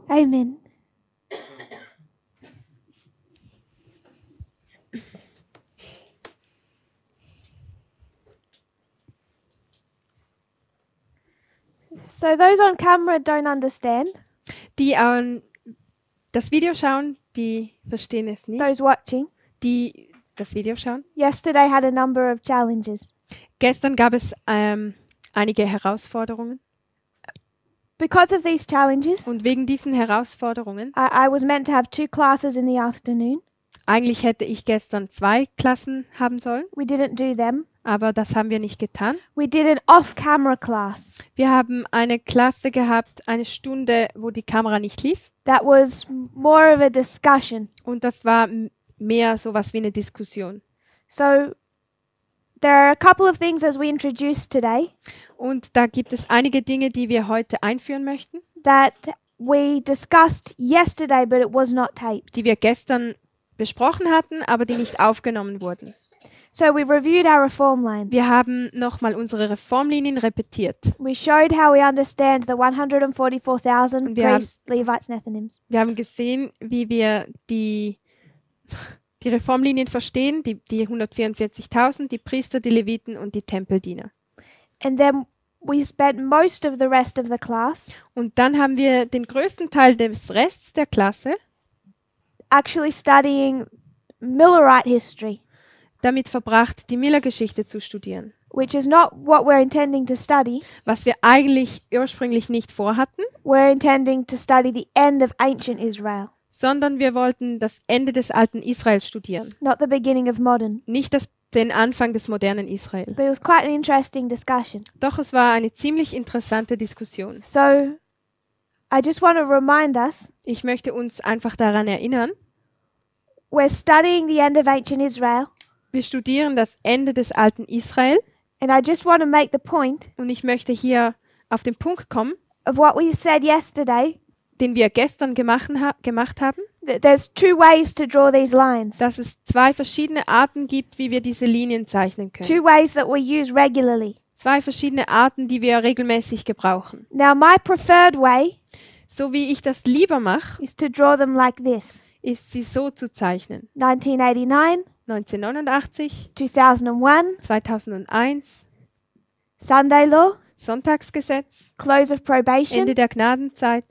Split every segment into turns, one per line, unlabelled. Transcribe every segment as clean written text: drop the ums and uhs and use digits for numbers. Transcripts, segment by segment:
Amen. So those on camera don't understand.
Die das Video schauen, die verstehen es nicht.
Those watching.
Die das Video schauen.
Yesterday had a number of challenges.
Gestern gab es einige Herausforderungen.
Because of these challenges,
Und wegen diesen Herausforderungen,
I was meant to have 2 classes in the afternoon.
eigentlich hätte ich gestern 2 Klassen haben sollen,
We didn't do them.
aber das haben wir nicht getan.
We did an off-camera class.
Wir haben eine Klasse gehabt, eine Stunde, wo die Kamera nicht lief.
That was more of a discussion.
Und das war mehr sowas wie eine Diskussion.
So there are a couple of things as we introduce today
Und da gibt es einige Dinge, die wir heute einführen möchten,
that we discussed yesterday, but it was not taped.
die wir gestern besprochen hatten, aber die nicht aufgenommen wurden.
So we reviewed our reform lines.
Wir haben nochmal unsere Reformlinien repetiert.
We showed how we understand the 144,000
Und wir haben-
priests, Levites, Nethinims.
Wir haben gesehen, wie wir die Reformlinien verstehen, die 144.000, die Priester, die Leviten und die Tempeldiener.
And then we spent most of the rest of the class
Und dann haben wir den größten Teil des Rests der Klasse
actually studying Millerite history,
damit verbracht, die Miller-Geschichte zu studieren,
which is not what we're intending to study.
was wir eigentlich ursprünglich nicht vorhatten,
We're intending to study the end of ancient Israel,
sondern wir wollten das Ende des alten Israel studieren,
not the beginning of modern.
nicht den Anfang des modernen Israel.
But it was quite an interesting discussion.
Doch es war eine ziemlich interessante Diskussion.
So I just want to remind us,
Ich möchte uns einfach daran erinnern,
we're studying the end of ancient Israel,
wir studieren das Ende des alten Israel
and I just want to make the point
und ich möchte hier auf den Punkt kommen,
of what we said yesterday,
den wir gestern gemacht haben,
that there's 2 ways to draw these lines,
dass es 2 verschiedene Arten gibt, wie wir diese Linien zeichnen
2
können.
ways that we use regularly.
2 verschiedene Arten, die wir regelmäßig gebrauchen.
Now my preferred way
So wie ich das lieber mache,
is to draw them like this:
ist sie so zu zeichnen.
1989,
1989,
2001,
2001,
Sunday law,
Sonntagsgesetz,
close of probation,
Ende der Gnadenzeit,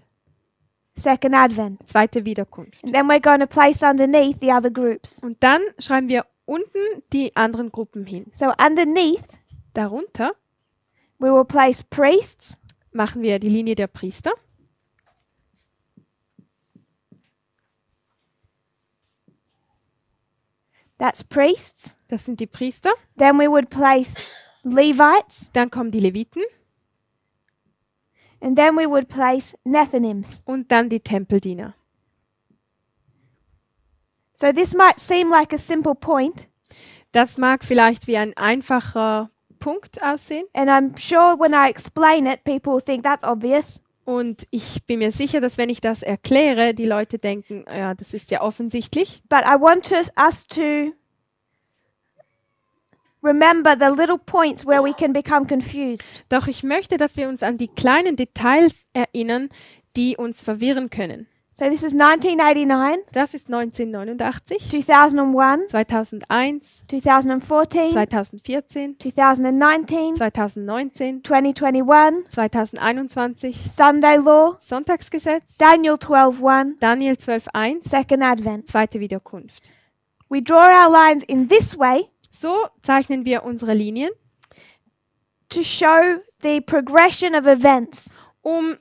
second advent.
zweite Wiederkunft.
And then we're going to place underneath the other groups.
Und dann schreiben wir unten die anderen Gruppen hin.
So underneath,
Darunter
we will place priests,
machen wir die Linie der Priester.
that's priests.
Das sind die Priester.
Then we would place Levites,
Dann kommen die Leviten
and then we would place Nethinims.
und dann die Tempeldiener.
So this might seem like a simple point,
Das mag vielleicht wie ein einfacher Punkt aussehen.
and I'm sure when I explain it, people will think that's obvious.
Und ich bin mir sicher, dass wenn ich das erkläre, die Leute denken, ja, das ist ja offensichtlich.
But I want us to remember the little points where we can become confused.
Doch ich möchte, dass wir uns an die kleinen Details erinnern, die uns verwirren können.
So this is 1989,
Das ist 1989,
2001,
2001,
2014,
2014,
2019,
2019,
2021,
2021,
Sunday law,
Sonntagsgesetz,
Daniel 12:1,
Daniel 12,1,
second advent.
zweite Wiederkunft.
We draw our lines in this way
So zeichnen wir unsere Linien,
to show the progression of events.
um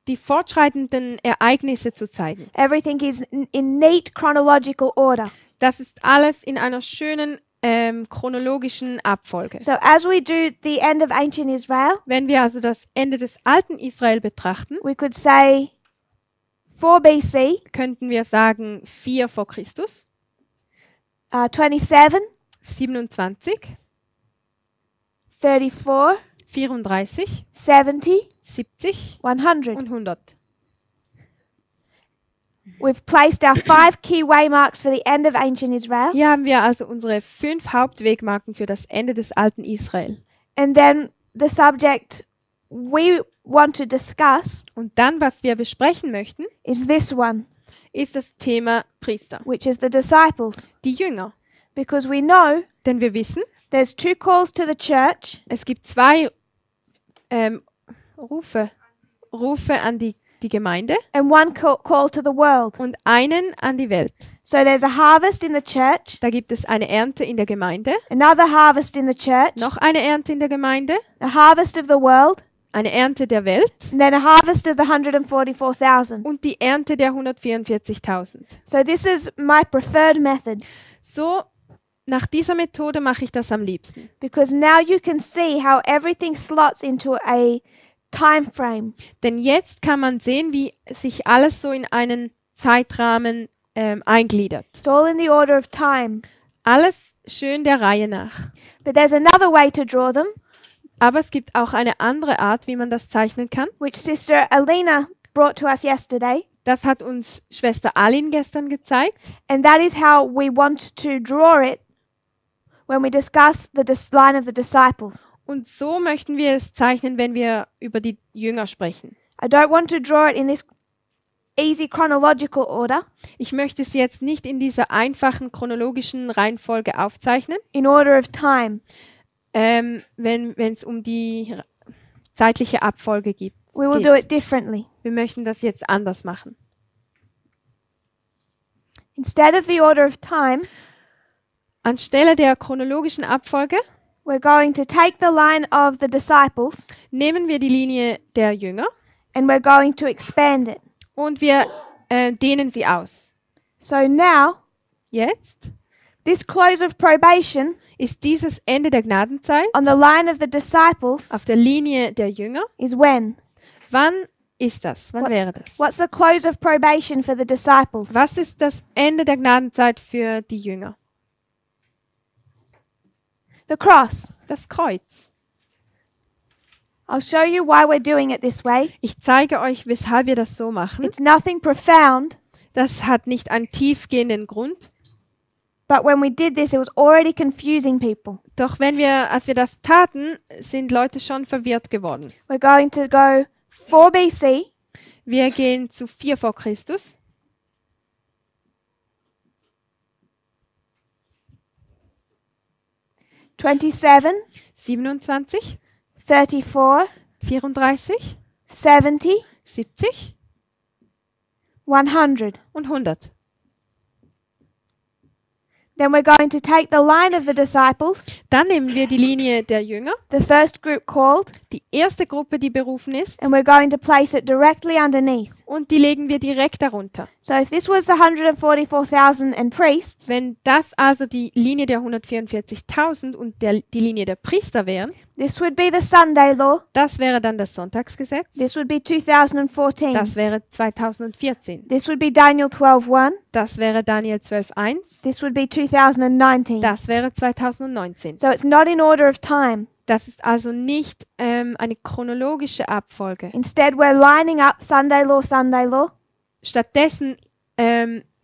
die fortschreitenden Ereignisse zu zeigen.
Everything is in neat chronological order.
Das ist alles in einer schönen chronologischen Abfolge.
So as we do the end of ancient Israel,
Wenn wir also das Ende des alten Israel betrachten,
we could say 4 BC,
könnten wir sagen 4 vor Christus,
27,
27,
34,
34,
70,
70
100.
und 100.
We've placed our 5 key waymarks for the end of ancient Israel.
Hier haben wir also unsere 5 Hauptwegmarken für das Ende des alten Israel.
And then the subject we want to discuss
Und dann, was wir besprechen möchten,
is this one,
ist das Thema Priester,
which is the disciples.
die Jünger.
Because we know
Denn wir wissen,
there's two calls to the church
es gibt zwei Rufe an die Gemeinde
and one call to the world.
und einen an die Welt.
So there's a harvest in the church,
Da gibt es eine Ernte in der Gemeinde,
another harvest in the church,
noch eine Ernte in der Gemeinde,
a harvest of the world,
eine Ernte der Welt
and then a harvest of the 144,000.
und die Ernte der 144.000.
So this is my preferred method
So, nach dieser Methode mache ich das am liebsten.
because now you can see how everything slots into a time frame.
Denn jetzt kann man sehen, wie sich alles so in einen Zeitrahmen eingliedert.
It's all in the order of time.
Alles schön der Reihe nach.
But there's another way to draw them,
Aber es gibt auch eine andere Art, wie man das zeichnen kann.
which Sister Alina brought to us yesterday.
Das hat uns Schwester Alin gestern gezeigt.
And that is how we want to draw it when we discuss the line of the disciples.
Und so möchten wir es zeichnen, wenn wir über die Jünger sprechen.
I don't want to draw it in this easy chronological order,
Ich möchte es jetzt nicht in dieser einfachen chronologischen Reihenfolge aufzeichnen,
in order of time.
wenn es um die zeitliche Abfolge geht.
We will do it differently.
Wir möchten das jetzt anders machen.
Instead of the order of time,
Anstelle der chronologischen Abfolge
we're going to take the line of the disciples
nehmen wir die Linie der Jünger
and we're going to expand it.
und wir dehnen sie aus.
So now,
Jetzt
this close of probation
ist dieses Ende der Gnadenzeit
on the line of the disciples
auf der Linie der Jünger.
is when?
Wann ist das? Wann wäre das?
What's the close of probation for the disciples?
Was ist das Ende der Gnadenzeit für die Jünger?
The cross.
Das Kreuz.
I'll show you why we're doing it this way.
Ich zeige euch, weshalb wir das so machen.
It's nothing profound,
Das hat nicht einen tiefgehenden Grund.
but when we did this, it was already confusing people.
Doch als wir das taten, sind Leute schon verwirrt geworden.
We're going to go 4 BC,
Wir gehen zu 4 vor Christus.
'27,
27,
34,
34,
70,
70
100.
und 100.
Then we're going to take the line of the disciples,
Dann nehmen wir die Linie der Jünger,
the first group called,
die erste Gruppe, die berufen ist,
and we're going to place it directly underneath.
und die legen wir direkt darunter.
So if this was the 144,000 and priests,
Wenn das also die Linie der 144.000 und die Linie der Priester wären,
this would be the Sunday law.
das wäre dann das Sonntagsgesetz.
This would be 2014.
Das wäre 2014.
This would be Daniel 12:1.
Das wäre Daniel 12,1.
This would be 2019.
Das wäre 2019.
So it's not in order of time.
Das ist also nicht eine chronologische Abfolge.
Instead, we're lining up Sunday law,
Stattdessen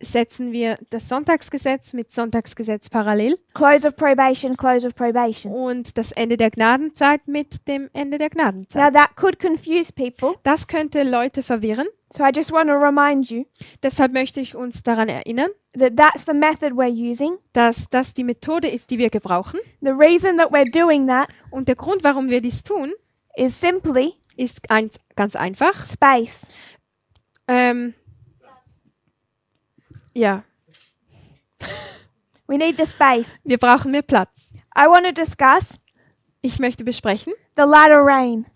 setzen wir das Sonntagsgesetz mit Sonntagsgesetz parallel
close of probation, close of probation.
und das Ende der Gnadenzeit mit dem Ende der
Now
Gnadenzeit.
that could confuse people,
Das könnte Leute verwirren.
so I just want to remind you
Deshalb möchte ich uns daran erinnern,
that that's the method we're using.
dass das die Methode ist, die wir gebrauchen.
The reason that we're doing that
Und der Grund, warum wir dies tun,
is simply
ist ganz einfach.
space.
Ja,
We need the space.
wir brauchen mehr Platz.
I want to discuss
Ich möchte besprechen,
the latter rain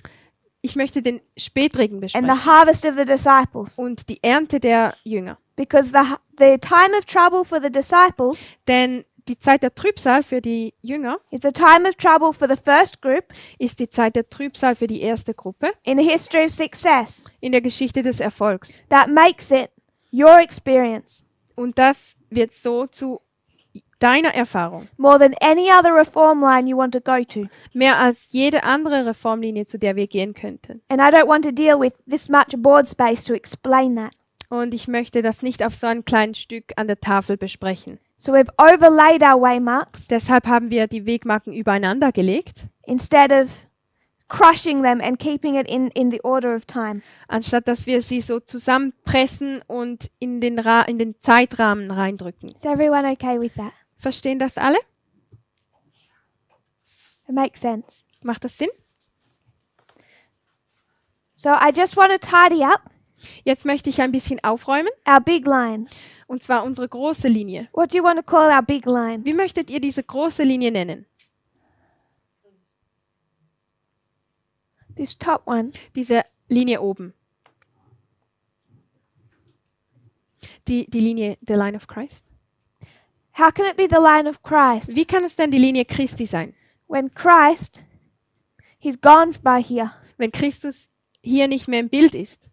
ich möchte den Spätregen
and
besprechen
the harvest of the disciples,
und die Ernte der Jünger.
because the time of trouble for the disciples
Denn die Zeit der Trübsal für die Jünger
is the time of trouble for the first group
ist die Zeit der Trübsal für die erste Gruppe
in the history of success.
in der Geschichte des Erfolgs.
That makes it your experience
Und das wird so zu deiner Erfahrung.
more than any other reform line you want to go to.
Mehr als jede andere Reformlinie, zu der wir gehen könnten.
And I don't want to deal with this much board space to explain that.
Und ich möchte das nicht auf so einem kleinen Stück an der Tafel besprechen.
So we've overlaid our waymarks
Deshalb haben wir die Wegmarken übereinander gelegt.
instead of crushing them and keeping it in the order of time.
Anstatt dass wir sie so zusammenpressen und in den Zeitrahmen reindrücken.
Is everyone okay with that?
Verstehen das alle?
It makes sense.
Macht das Sinn?
So I just want to tidy up
Jetzt möchte ich ein bisschen aufräumen,
our big line.
und zwar unsere große Linie.
What do you want to call our big line?
Wie möchtet ihr diese große Linie nennen?
This top one.
Diese Linie oben. Die Linie, the line of Christ.
How can it be the line of Christ?
Wie kann es denn die Linie Christi sein?
When Christ, he's gone by here.
Wenn Christus hier nicht mehr im Bild ist.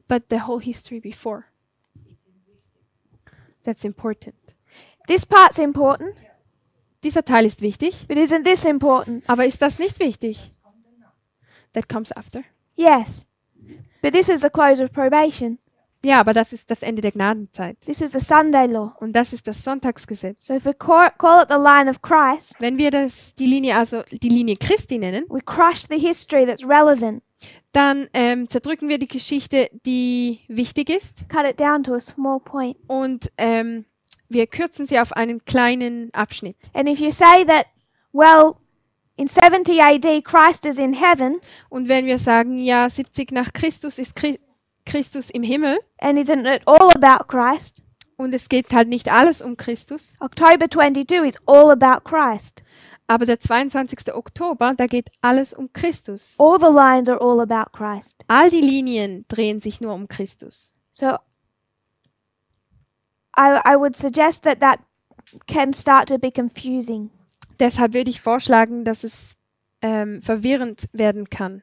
But the whole history before. That's important.
This part's important,
Dieser Teil ist wichtig,
but isn't this important?
aber ist das nicht wichtig? That comes after.
Yes. But this is the close of probation.
Ja, aber das ist das Ende der Gnadenzeit.
This is the Sunday law.
Und das ist das Sonntagsgesetz.
So if we call it the line of Christ,
Wenn wir die Linie Christi nennen,
we crush the history that's relevant,
dann zerdrücken wir die Geschichte, die wichtig ist,
cut it down to a small point.
und wir kürzen sie auf einen kleinen Abschnitt.
And if you say that, well, in 70 AD Christ is in heaven,
Und wenn wir sagen, ja, 70 nach Christus ist Christus im Himmel
and isn't it all about Christ?
und es geht halt nicht alles um Christus,
October 22 is all about Christ.
aber der 22. Oktober, da geht alles um Christus.
All the lines are all about Christ.
All die Linien drehen sich nur um Christus.
So I would suggest that can start to be confusing.
Deshalb würde ich vorschlagen, dass es verwirrend werden kann.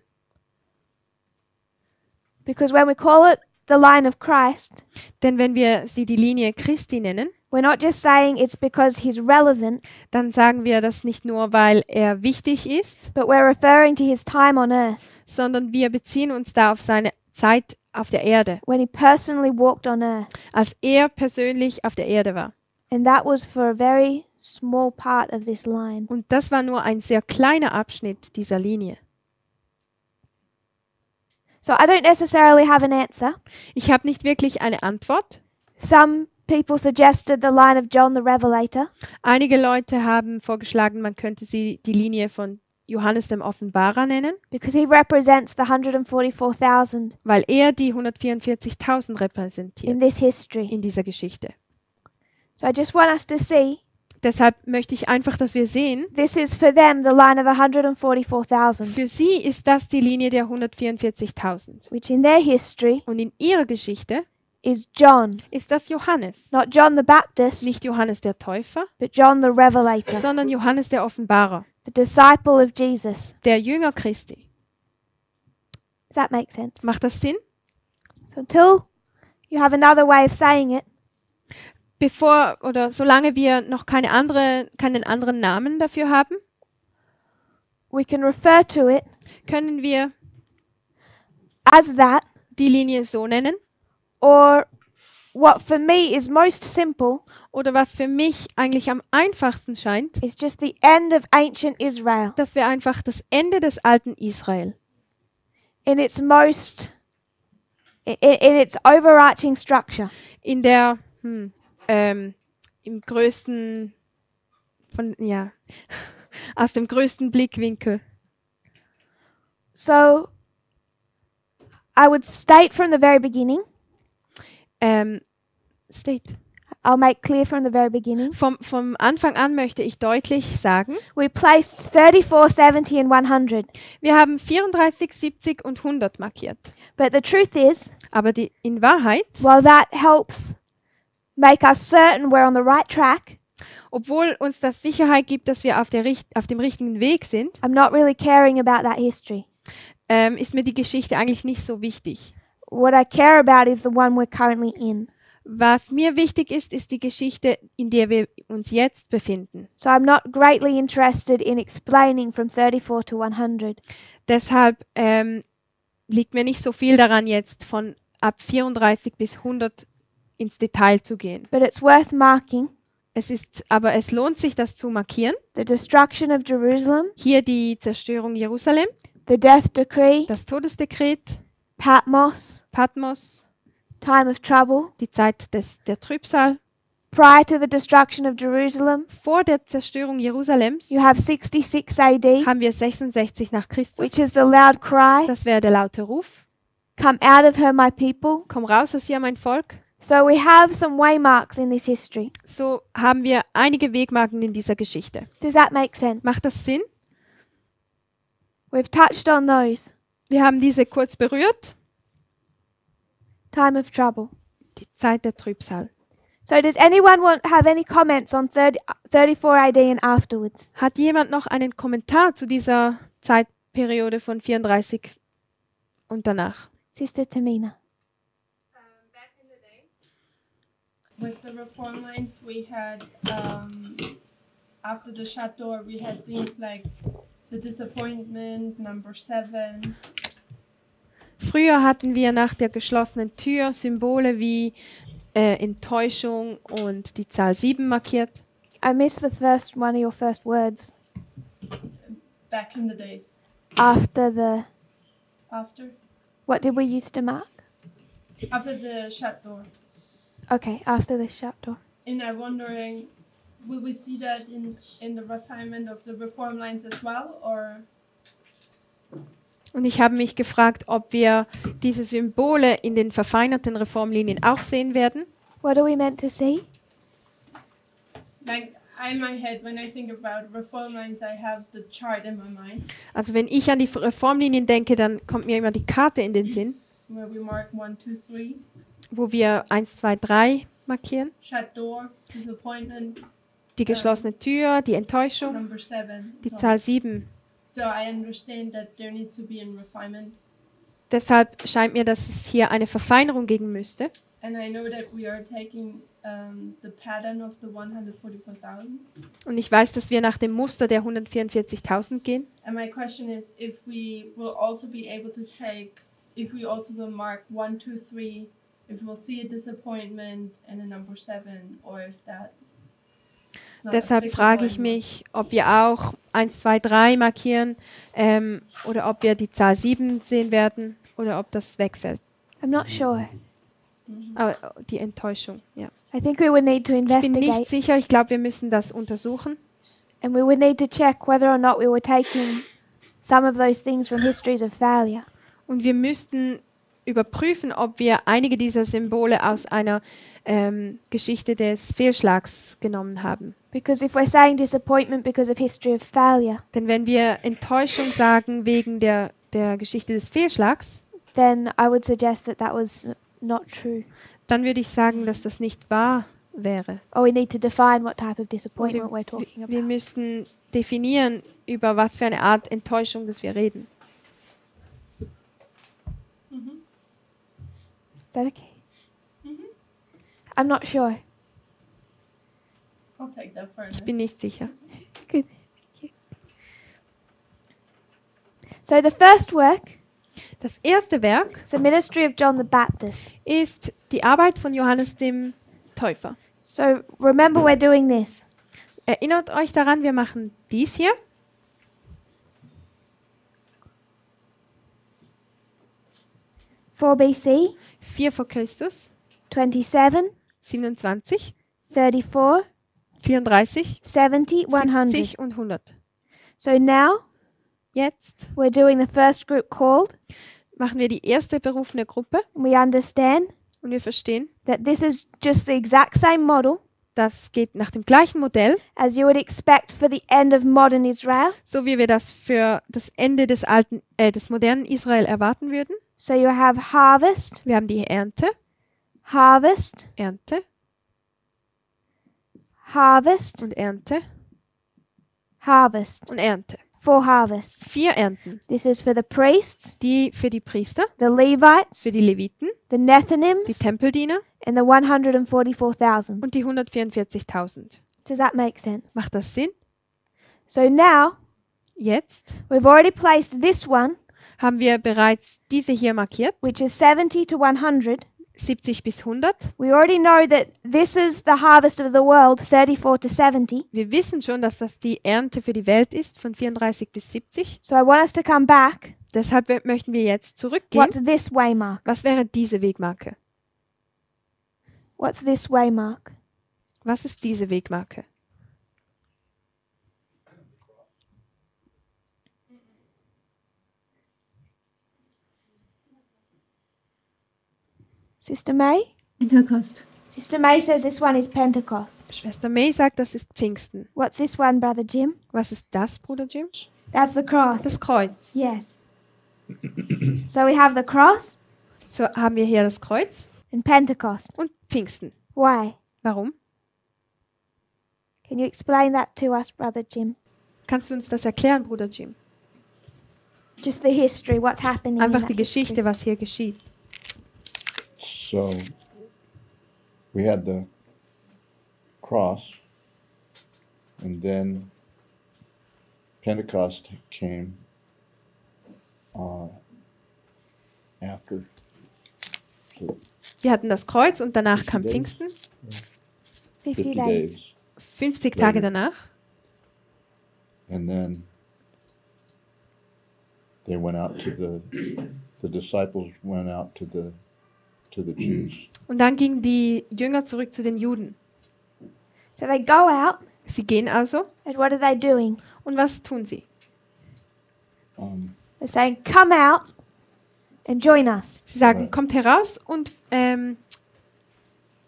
Because when we call it the line of Christ,
Denn wenn wir sie die Linie Christi nennen,
we're not just saying it's because he's relevant,
dann sagen wir das nicht nur, weil er wichtig ist,
but we're referring to his time on earth
sondern wir beziehen uns da auf seine Zeit auf der Erde,
when he personally walked on earth.
als er persönlich auf der Erde war.
And that was for a very small part of this line.
Und das war nur ein sehr kleiner Abschnitt dieser Linie.
So I don't necessarily have an answer.
Ich habe nicht wirklich eine Antwort.
Some people suggested the line of John the Revelator,
Einige Leute haben vorgeschlagen, man könnte sie die Linie von Johannes dem Offenbarer nennen,
because he represents the 144,000
weil er die 144.000
in
repräsentiert
this history.
in dieser Geschichte.
So I just want us to see
Deshalb möchte ich einfach, dass wir sehen,
this is for them the line of the 144,000,
für sie ist das die Linie der 144.000.
which in their history
Und in ihrer Geschichte
is John,
ist das Johannes.
not John the Baptist,
Nicht Johannes der Täufer,
but John the Revelator,
sondern Johannes der Offenbarer,
the disciple of Jesus.
der Jünger Christi.
Does that make sense?
Macht das Sinn?
So until you have another way of saying it,
Solange wir noch keinen anderen Namen dafür haben,
we can refer to it
können wir
as that,
die Linie so nennen.
or what for me is most simple
Oder was für mich eigentlich am einfachsten scheint,
is just the end of ancient Israel
dass wir einfach das Ende des alten Israel
in its in its overarching structure.
in der im größten aus dem größten Blickwinkel.
So I would state from the very beginning, I'll make clear from the very beginning,
Vom Anfang an möchte ich deutlich sagen,
we placed 34, 70 and 100.
wir haben 34, 70 und 100 markiert.
But the truth is,
Aber in Wahrheit,
while that helps make us certain we're on the right track,
obwohl uns das Sicherheit gibt, dass wir auf dem richtigen Weg sind,
I'm not really caring about that history.
ist mir die Geschichte eigentlich nicht so wichtig.
What I care about is the one we're currently in.
Was mir wichtig ist, ist die Geschichte, in der wir uns jetzt befinden.
So I'm not greatly interested in explaining from 34 to 100.
Deshalb liegt mir nicht so viel daran, jetzt ab 34 bis 100 ins Detail zu gehen.
But it's worth marking
Aber es lohnt sich, das zu markieren.
the destruction of Jerusalem,
Hier die Zerstörung Jerusalem,
the death decree,
das Todesdekret,
Patmos,
Patmos,
time of trouble,
die Zeit der Trübsal.
prior to the destruction of Jerusalem.
Vor der Zerstörung Jerusalems
You have 66 AD,
haben wir 66 nach Christus.
which is the loud cry,
Das wäre der laute Ruf.
come out of her, my people.
Komm raus aus ihr, mein Volk.
So we have some waymarks in this history.
So haben wir einige Wegmarken in dieser Geschichte.
Does that make sense?
Macht das Sinn?
We've touched on those.
Wir haben diese kurz berührt.
Time of trouble.
Die Zeit der Trübsal.
So does anyone have any comments on 34 AD and afterwards?
Hat jemand noch einen Kommentar zu dieser Zeitperiode von 34 und danach?
Sister Tamina.
Back in the day, with the reform lines, we had, after the shut door, we had things like the disappointment, number 7.
Früher hatten wir nach der geschlossenen Tür Symbole wie Enttäuschung und die Zahl 7 markiert.
I missed the first one of your first words.
Back in the days.
After the...
After?
What did we use to mark?
After the shut door.
Okay, after the shut door.
And I'm wondering, will we see that in the refinement of the reform lines as well, or?
Und ich habe mich gefragt, ob wir diese Symbole in den verfeinerten Reformlinien auch sehen werden.
What are we meant to see?
Like, in my head, when I think about reform lines, I have the chart in my mind,
Also wenn ich an die Reformlinien denke, dann kommt mir immer die Karte in den Sinn,
where we mark 1, 2, 3,
wo wir 1, 2, 3 markieren.
shut door, disappointment,
Die geschlossene Tür, die Enttäuschung,
number 7.
die Zahl 7.
So I understand that there needs to be a refinement,
Deshalb scheint mir, dass es hier eine Verfeinerung geben müsste.
and I know that we are taking the pattern of the 144,000.
Und ich weiß, dass wir nach dem Muster der 144.000 gehen.
And my question is, if we will also be able to if we also will mark 1, 2, 3, if we'll see a disappointment and a number 7, or if that.
Deshalb frage ich mich, ob wir auch 1, 2, 3 markieren oder ob wir die Zahl 7 sehen werden oder ob das wegfällt.
I'm not sure.
Aber die Enttäuschung, ja.
I think we would need to
Ich bin nicht
investigate,
sicher, ich glaube, wir müssen das untersuchen.
and we would need to check whether or not we were taking some of those things from histories of failure.
Und wir müssten überprüfen, ob wir einige dieser Symbole aus einer Geschichte des Fehlschlags genommen haben.
Because if we're saying disappointment because of history of failure,
Denn wenn wir Enttäuschung sagen wegen der Geschichte des Fehlschlags,
then I would suggest that that was not true.
dann würde ich sagen, dass das nicht wahr wäre.
Or we need to define what type of disappointment we're
Wir,
talking
wir
about.
müssten definieren, über was für eine Art Enttäuschung das wir reden.
Is that okay? I'm not sure.
I'll take that for
Ich bin nicht sicher.
Good. Thank you. So the first work
Das erste Werk
is the ministry of John the Baptist.
ist die Arbeit von Johannes dem Täufer.
So remember we're doing this.
Erinnert euch daran, wir machen dies hier.
4 BC,
4 vor Christus,
27,
27,
34,
34,
70, 100.
70 und 100.
So now
Jetzt
we're doing the first group called,
machen wir die erste berufene Gruppe
and we understand
und wir verstehen,
that this is just the exact same model
das geht nach dem gleichen Modell,
as you would expect for the end of modern Israel.
so wie wir das für das Ende des modernen Israel erwarten würden.
So you have harvest,
Wir haben die Ernte,
harvest,
Ernte
harvest,
und Ernte
harvest.
und Ernte.
4 harvests.
4 Ernten,
This is for the priests,
die für die Priester,
the Levites,
für die Leviten,
the
die
Nethinims,
Tempeldiener
and the 144,000.
und die 144.000.
Does that make sense?
Macht das Sinn?
So now
Jetzt
we've already placed this one,
haben wir bereits diese hier markiert,
which is 70 to 100,
70 bis 100.
We already know that this is the harvest of the world, 34 to 70.
Wir wissen schon, dass das die Ernte für die Welt ist, von 34 bis 70.
So I want us to come back.
Deshalb möchten wir jetzt zurückgehen.
What's this waymark?
Was wäre diese Wegmarke?
What's this waymark?
Was ist diese Wegmarke?
Sister May?
Pentecost.
Sister May says this one is Pentecost.
Schwester May sagt, das ist Pfingsten.
What's this one, Brother Jim?
Was ist das, Bruder Jim?
That's the cross.
Das Kreuz.
Yes. So we have the cross
So haben wir hier das Kreuz
and Pentecost.
und Pfingsten.
Why?
Warum?
Can you explain that to us, Brother Jim?
Kannst du uns das erklären, Bruder Jim?
Just the history, what's happening. in
Einfach
that
die Geschichte,
history.
was hier geschieht.
So we had the cross, and then Pentecost came after. So
Wir hatten das Kreuz und danach kam
50 days.
Pfingsten.
50
50
days.
days.
50 Tage danach.
And then they went out to the disciples went out to the Jews.
Und dann gingen die Jünger zurück zu den Juden.
So they go out,
Sie gehen also.
and what are they doing?
Und was tun sie?
They're saying, come out and join us.
Sie sagen,
Right.
kommt heraus und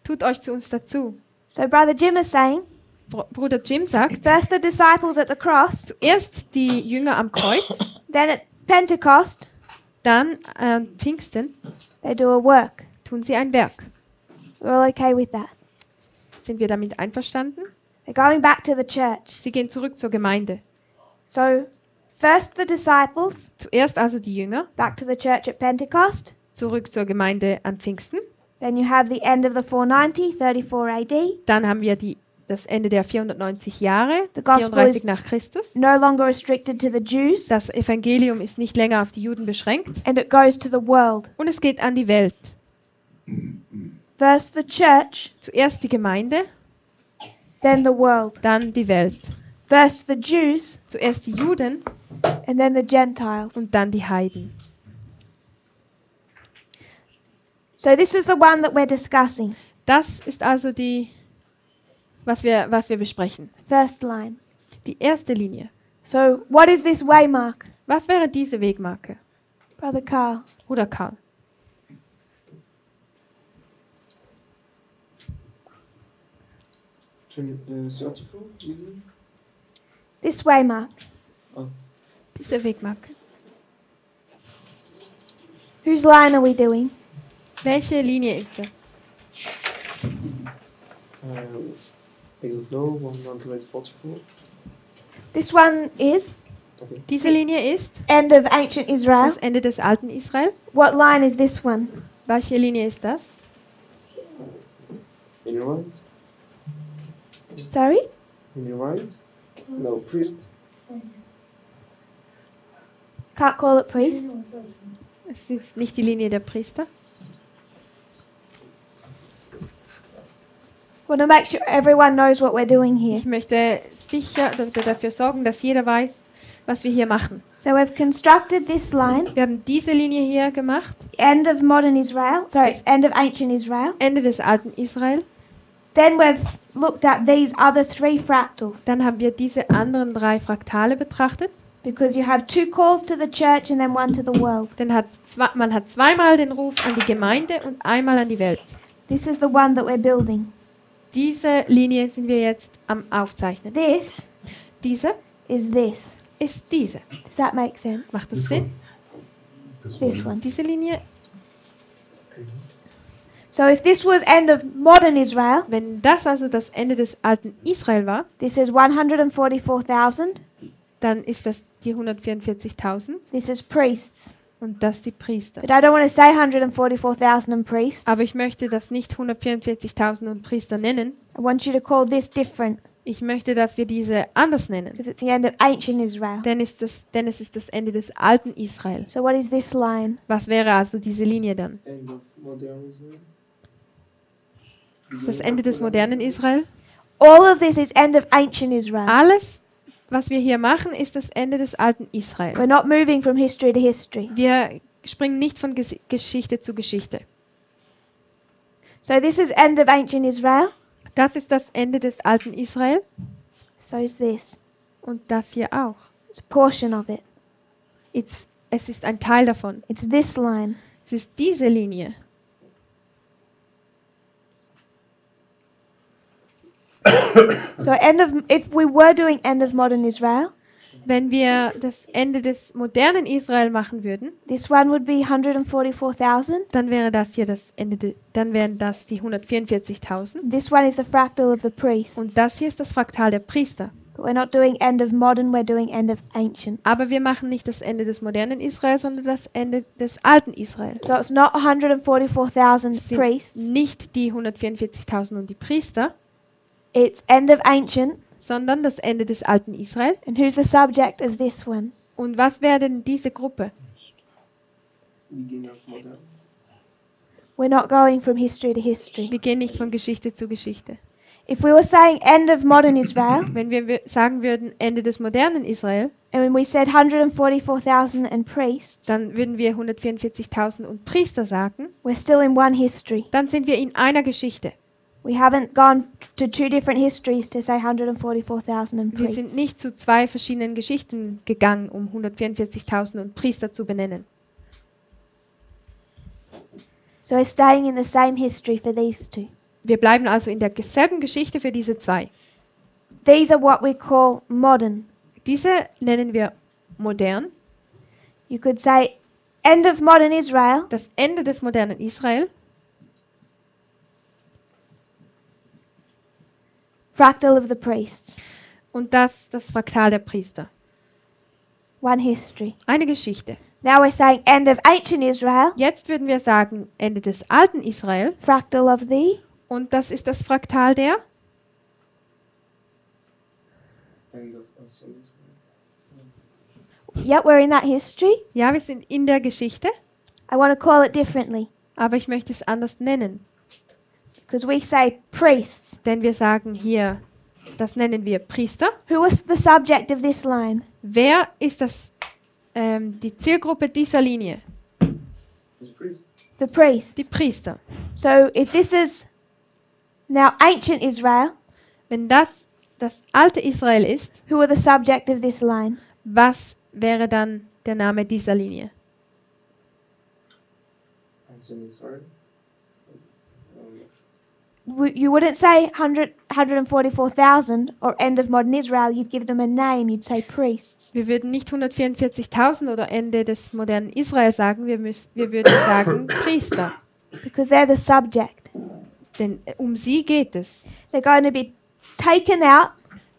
tut euch zu uns dazu.
So Brother Jim is saying,
Bruder Jim sagt,
first the disciples at the cross,
zuerst die Jünger am Kreuz,
then at Pentecost,
dann an Pfingsten
they do a work.
tun sie ein Werk.
We're all okay with that.
Sind wir damit einverstanden?
They're going back to the church.
Sie gehen zurück zur Gemeinde.
So first the disciples,
Zuerst also die Jünger,
back to the church at Pentecost.
zurück zur Gemeinde an Pfingsten.
Then you have the end of the 490, 34 AD.
Dann haben wir das Ende der 490 Jahre,
The gospel
34
is
nach Christus.
no longer restricted to the Jews,
Das Evangelium ist nicht länger auf die Juden beschränkt
and it goes to the world.
und es geht an die Welt.
First the church,
Zuerst die Gemeinde,
then the world.
dann die Welt.
First the Jews,
Zuerst die Juden
and then the Gentiles.
und dann die Heiden.
So this is the one that we're discussing.
Das ist also was wir besprechen.
First line.
Die erste Linie.
So what is this waymark?
Was wäre diese Wegmarke?
Brother Carl.
Bruder Karl.
This waymark.
Diese Wegmarke.
Whose line are we doing?
Welche Linie ist das?
I don't know, 144.
This one is
Diese Linie ist
end of ancient Israel.
das Ende des alten Israel.
What line is this one?
Welche Linie ist das?
In your right?
Sorry?
In your right? No, priest.
Can't call it priest.
Es ist nicht die Linie der Priester.
Want to make sure everyone knows what we're doing here.
Ich möchte dafür sorgen, dass jeder weiß, was wir hier machen.
So we've constructed this line,
Wir haben diese Linie hier gemacht,
end of modern Israel. Sorry, it's end of ancient Israel.
Ende des alten Israel.
Then we've looked at these other three fractals
Dann haben wir diese anderen 3 Fraktale betrachtet.
because you have 2 calls to the church and then one to the world.
Denn man hat zweimal den Ruf an die Gemeinde und einmal an die Welt.
This is the one that we're building.
Diese Linie sind wir jetzt am Aufzeichnen.
This
Diese
is this.
ist diese.
Does that make sense?
Macht das Sinn?
This one.
Diese Linie,
So if this was end of modern Israel,
wenn das also das Ende des alten Israel war,
this is 144,000.
dann ist das die 144.000
This is priests.
und das die Priester.
But I don't want to say 144,000 and priests.
Aber ich möchte das nicht 144.000 und Priester nennen.
I want you to call this different
Ich möchte, dass wir diese anders nennen.
because it's the end of ancient Israel.
Denn es ist das Ende des alten Israel.
So what is this line?
Was wäre also diese Linie dann?
End of modern Israel.
Das Ende des modernen Israel.
All of this is end of ancient Israel.
Alles, was wir hier machen, ist das Ende des alten Israel.
We're not moving from history to history.
Wir springen nicht von Geschichte zu Geschichte.
So this is end of ancient Israel.
Das ist das Ende des alten Israel
So is this.
und das hier auch.
It's a portion of it.
Es ist ein Teil davon.
It's this line.
Es ist diese Linie.
So if we were doing end of modern Israel,
Wenn wir das Ende des modernen Israel machen würden,
this one would be 144,000.
dann wäre das hier das Ende, dann wären das die 144.000.
This one is the fractal of the priest.
Und das hier ist das Fraktal der Priester.
But we're not doing end of modern, we're doing end of ancient.
Aber wir machen nicht das Ende des modernen Israel, sondern das Ende des alten Israel.
So it's not 144,000
Es sind
priests.
nicht die 144.000 und die Priester,
It's end of ancient.
sondern das Ende des alten Israel.
And who's the subject of this one?
Und was wäre denn diese Gruppe?
Beginning of modern.
We're not going from history to history.
Wir gehen nicht von Geschichte zu Geschichte.
If we were saying end of modern Israel,
Wenn wir sagen würden Ende des modernen Israel,
and when we said 144,000 and priests,
dann würden wir 144.000 und Priester sagen,
we're still in one history.
dann sind wir in einer Geschichte.
We haven't gone to two different histories to say 144,000 and
Wir
priests.
sind nicht zu zwei verschiedenen Geschichten gegangen, um 144.000 und Priester zu benennen.
So we're staying in the same history for these two.
Wir bleiben also in derselben Geschichte für diese zwei.
These are what we call modern.
Diese nennen wir modern.
You could say end of modern Israel,
Das Ende des modernen Israel,
fractal of the priests.
und das Fraktal der Priester.
One history.
Eine Geschichte.
Now we're saying end of ancient Israel,
Jetzt würden wir sagen Ende des alten Israel,
fractal of the.
und das ist das Fraktal der.
End of ancient Israel.
Yep, we're in that history.
Ja, wir sind in der Geschichte,
I want to call it differently
aber ich möchte es anders nennen.
because we say priests.
Denn wir sagen hier, das nennen wir Priester.
Who was the subject of this line?
Wer ist die Zielgruppe dieser Linie?
It's priest.
The priests.
Die Priester.
So if this is now ancient Israel,
Wenn das alte Israel ist,
who are the subject of this line?
was wäre dann der Name dieser Linie?
Ancient Israel.
You wouldn't say 144,000 or end of modern Israel. You'd give them a name. You'd say priests.
Wir würden nicht 144.000 oder Ende des modernen Israel sagen, wir würden sagen Priester.
Because they're the subject.
Denn um sie geht es.
They're going to be taken out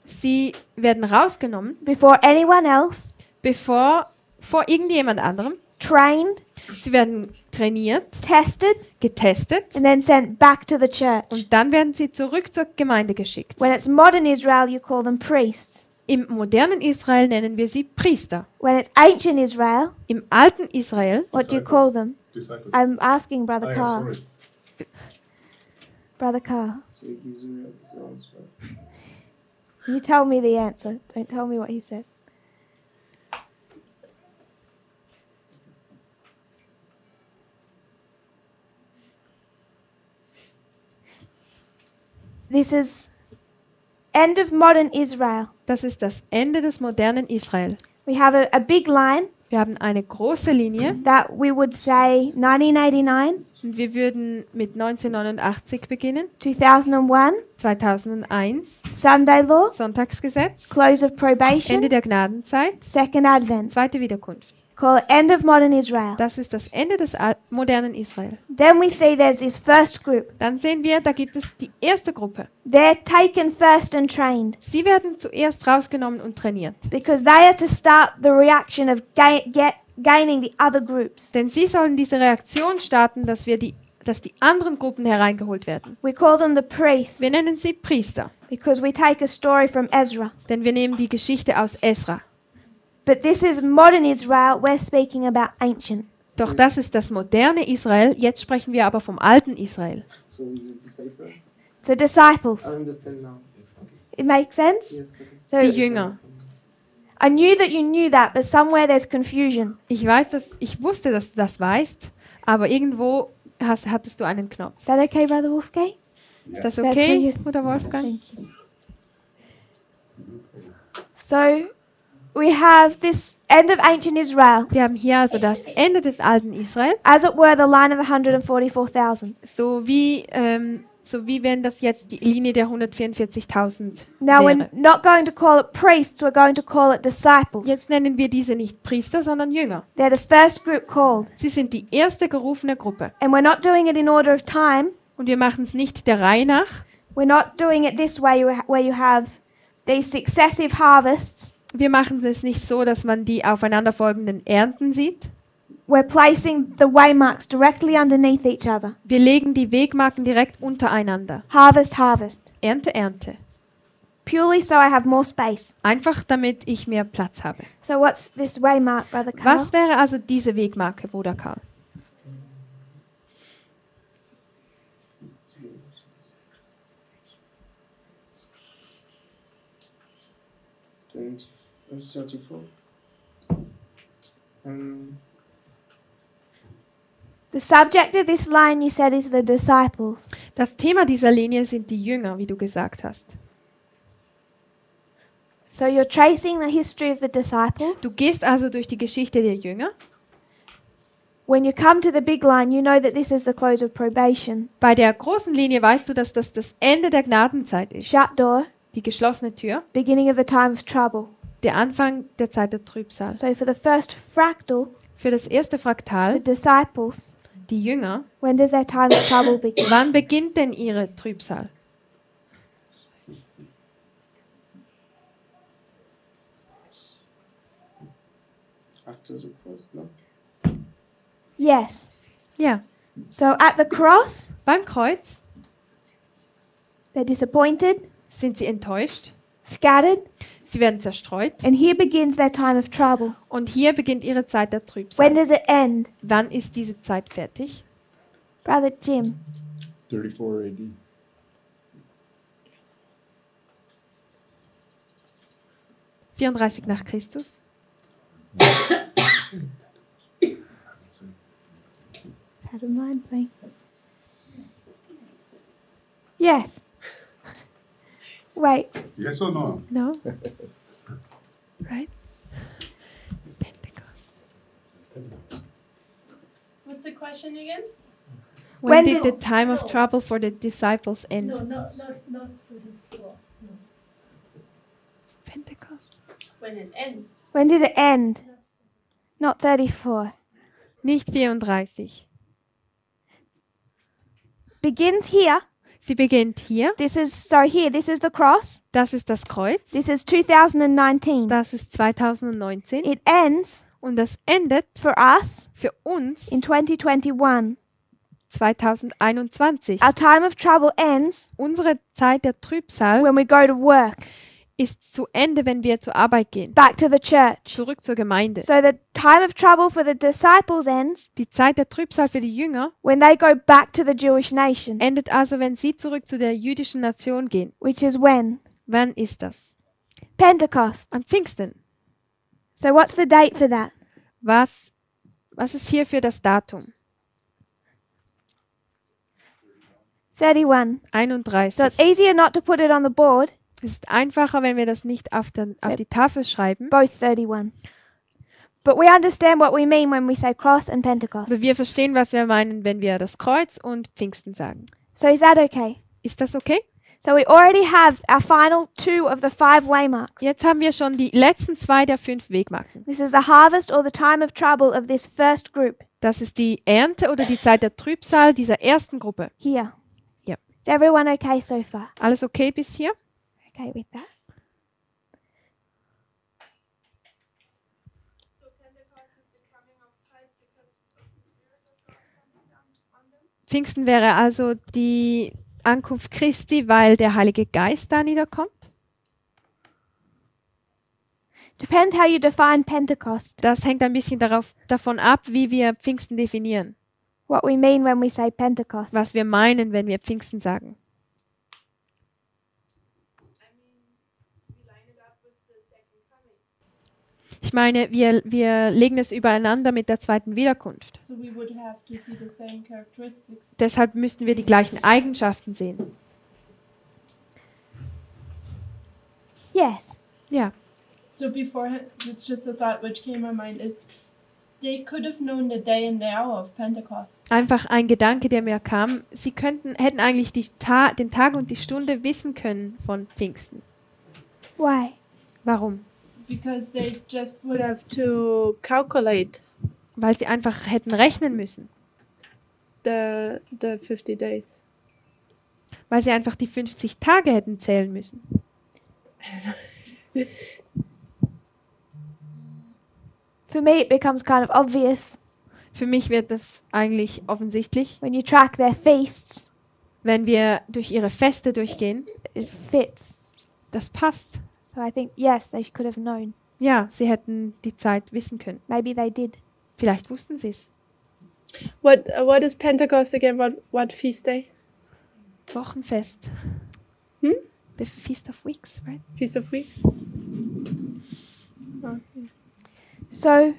Sie werden rausgenommen,
before anyone else,
vor irgendjemand anderem.
trained,
Sie werden trainiert,
tested,
getestet
and then sent back to the church.
und dann werden sie zurück zur Gemeinde geschickt.
When it's modern Israel, you call them priests.
Im modernen Israel nennen wir sie Priester.
When it's ancient Israel,
Im alten Israel,
what do you call them?
Disciples.
I'm asking Brother
I am
Carl.
sorry.
Brother Carl,
So he gives you his answer.
you tell me the answer. Don't tell me what he said. This is end of modern Israel.
das ist das Ende des modernen Israel.
We have a big line
Wir haben eine große Linie
that we would say 1989,
und wir würden mit 1989 beginnen,
2001,
2001,
Sunday law,
Sonntagsgesetz,
close of probation,
Ende der Gnadenzeit,
second advent.
zweite Wiederkunft.
Call it end of modern Israel.
Das ist das Ende des modernen Israel.
Then we see there's this first group.
Dann sehen wir, da gibt es die erste Gruppe.
They're taken first and trained
Sie werden zuerst rausgenommen und trainiert.
because they are to start the reaction of gaining the other groups.
Denn sie sollen diese Reaktion starten, dass die anderen Gruppen hereingeholt werden.
We call them the priests
Wir nennen sie Priester,
because we take a story from Ezra.
denn wir nehmen die Geschichte aus Esra.
But this is modern Israel. We're speaking about ancient.
Doch das ist das moderne Israel, jetzt sprechen wir aber vom alten Israel.
So he's a disciple.
The disciples.
I understand now.
It makes sense?
Yes, okay.
So
Die Jünger.
I knew that you knew that, but somewhere there's confusion.
Ich wusste, dass du das weißt, aber irgendwo hattest du einen Knopf.
Is that okay, Brother Wolfgang?
Ist das
That's
okay,
for you.
Bruder Wolfgang?
Thank you. So we have this end of ancient Israel,
Wir haben hier also das Ende des alten Israel,
as it were, the line of the 144,000.
so wie wenn das jetzt die Linie der 144.000
Now we're
wäre.
not going to call it priests, we're going to call it disciples.
Jetzt nennen wir diese nicht Priester, sondern Jünger.
They're the first group called.
Sie sind die erste gerufene Gruppe.
And we're not doing it in order of time.
Und wir machen es nicht der Reihe nach.
We're not doing it this way where you have these successive harvests.
Wir machen es nicht so, dass man die aufeinanderfolgenden Ernten sieht.
We're placing the waymarks directly underneath each other.
Wir legen die Wegmarken direkt untereinander.
Harvest, harvest.
Ernte, Ernte.
Purely so I have more space.
Einfach damit ich mehr Platz habe.
So what's this waymark, Brother Carl?
Was wäre also diese Wegmarke, Bruder Karl?
Verse 34.
The subject of this line you said is the disciples.
Das Thema dieser Linie sind die Jünger, wie du gesagt hast.
So you're tracing the history of the disciples.
Du gehst also durch die Geschichte der Jünger.
When you come to the big line, you know that this is the close of probation.
Bei der großen Linie weißt du, dass das das Ende der Gnadenzeit ist.
Shut door,
Die geschlossene Tür,
beginning of the time of trouble.
der Anfang der Zeit der Trübsal.
So for the first fractal,
Für das erste
the
Fraktal,
disciples,
die Jünger,
when does their time of trouble begin?
wann beginnt denn ihre Trübsal?
After the cross, no?
Yes.
Ja,
So at the cross,
beim Kreuz
they're disappointed,
sind sie enttäuscht,
scattered,
sie werden zerstreut
and here begins their time of trouble.
und hier beginnt ihre Zeit der
When
Trübsal.
does it end?
Wann ist diese Zeit fertig?
Brother Jim.
34 AD.
»34 nach Christus«.
Had a mind blank. Yes. Wait.
Yes or no?
No? Right? Pentecost.
What's the question again?
When
When
did
did-
the time of trouble for the disciples end?
No, not 34. No.
Pentecost.
When it ends.
When did it end? Not 34.
Nicht 34.
Begins here.
Sie beginnt hier.
This is the cross.
Das ist das Kreuz.
This is 2019.
Das ist 2019.
It ends
Und das endet
for us
für uns
in 2021.
2021.
Our time of trouble ends
Unsere Zeit der Trübsal
when we go to work,
ist zu Ende, wenn wir zur Arbeit gehen.
back to the church.
Zurück zur Gemeinde.
So the time of trouble for the disciples ends
Die Zeit der Trübsal für die Jünger
when they go back to the Jewish nation,
endet also, wenn sie zurück zu der jüdischen Nation gehen.
which is when?
Wann ist das?
Pentecost.
An Pfingsten.
So what's the date for that?
Was ist hier für das Datum?
31.
31.
So it's easier not to put it on the board,
Es ist einfacher, wenn wir das nicht auf die Tafel schreiben.
both 31. But we understand what we mean when we say cross and Pentecost.
Aber wir verstehen, was wir meinen, wenn wir das Kreuz und Pfingsten sagen.
So is that okay?
Ist das okay?
So we already have our final 2 of the 5 waymarks.
Jetzt haben wir schon die letzten 2 der 5 Wegmarken.
This is the harvest or the time of trouble of this first group
Das ist die Ernte oder die Zeit der Trübsal dieser ersten Gruppe.
here.
Yep.
Is everyone okay so far?
Alles okay bis hier?
Okay with that?
Pfingsten wäre also die Ankunft Christi, weil der Heilige Geist da niederkommt.
Depends how you define Pentecost,
Das hängt ein bisschen davon ab, wie wir Pfingsten definieren.
what we mean when we say Pentecost.
Was wir meinen, wenn wir Pfingsten sagen. Ich meine, wir legen es übereinander mit der zweiten Wiederkunft.
So we would have to see the same characteristics.
Deshalb müssten wir die gleichen Eigenschaften sehen.
Yes.
Ja.
So before, it's just a thought which came to my mind is they could have known the day and the hour of Pentecost.
Einfach ein Gedanke, der mir kam. Sie hätten eigentlich den Tag und die Stunde wissen können von Pfingsten.
Why?
Warum?
Because they just would
We
have
have to calculate
Weil sie einfach hätten rechnen müssen.
the 50 days.
Weil sie einfach die 50 Tage hätten zählen müssen.
For me, it becomes kind of obvious
Für mich wird das eigentlich offensichtlich,
when you track their feasts.
wenn wir durch ihre Feste durchgehen.
It fits.
Das passt.
So I think, yes, they could have known.
Ja, sie hätten die Zeit wissen können.
Maybe they did.
Vielleicht wussten sie es.
What is Pentecost again? What feast day?
Wochenfest.
Hm?
The Feast of Weeks, right?
Feast of Weeks? Okay.
So,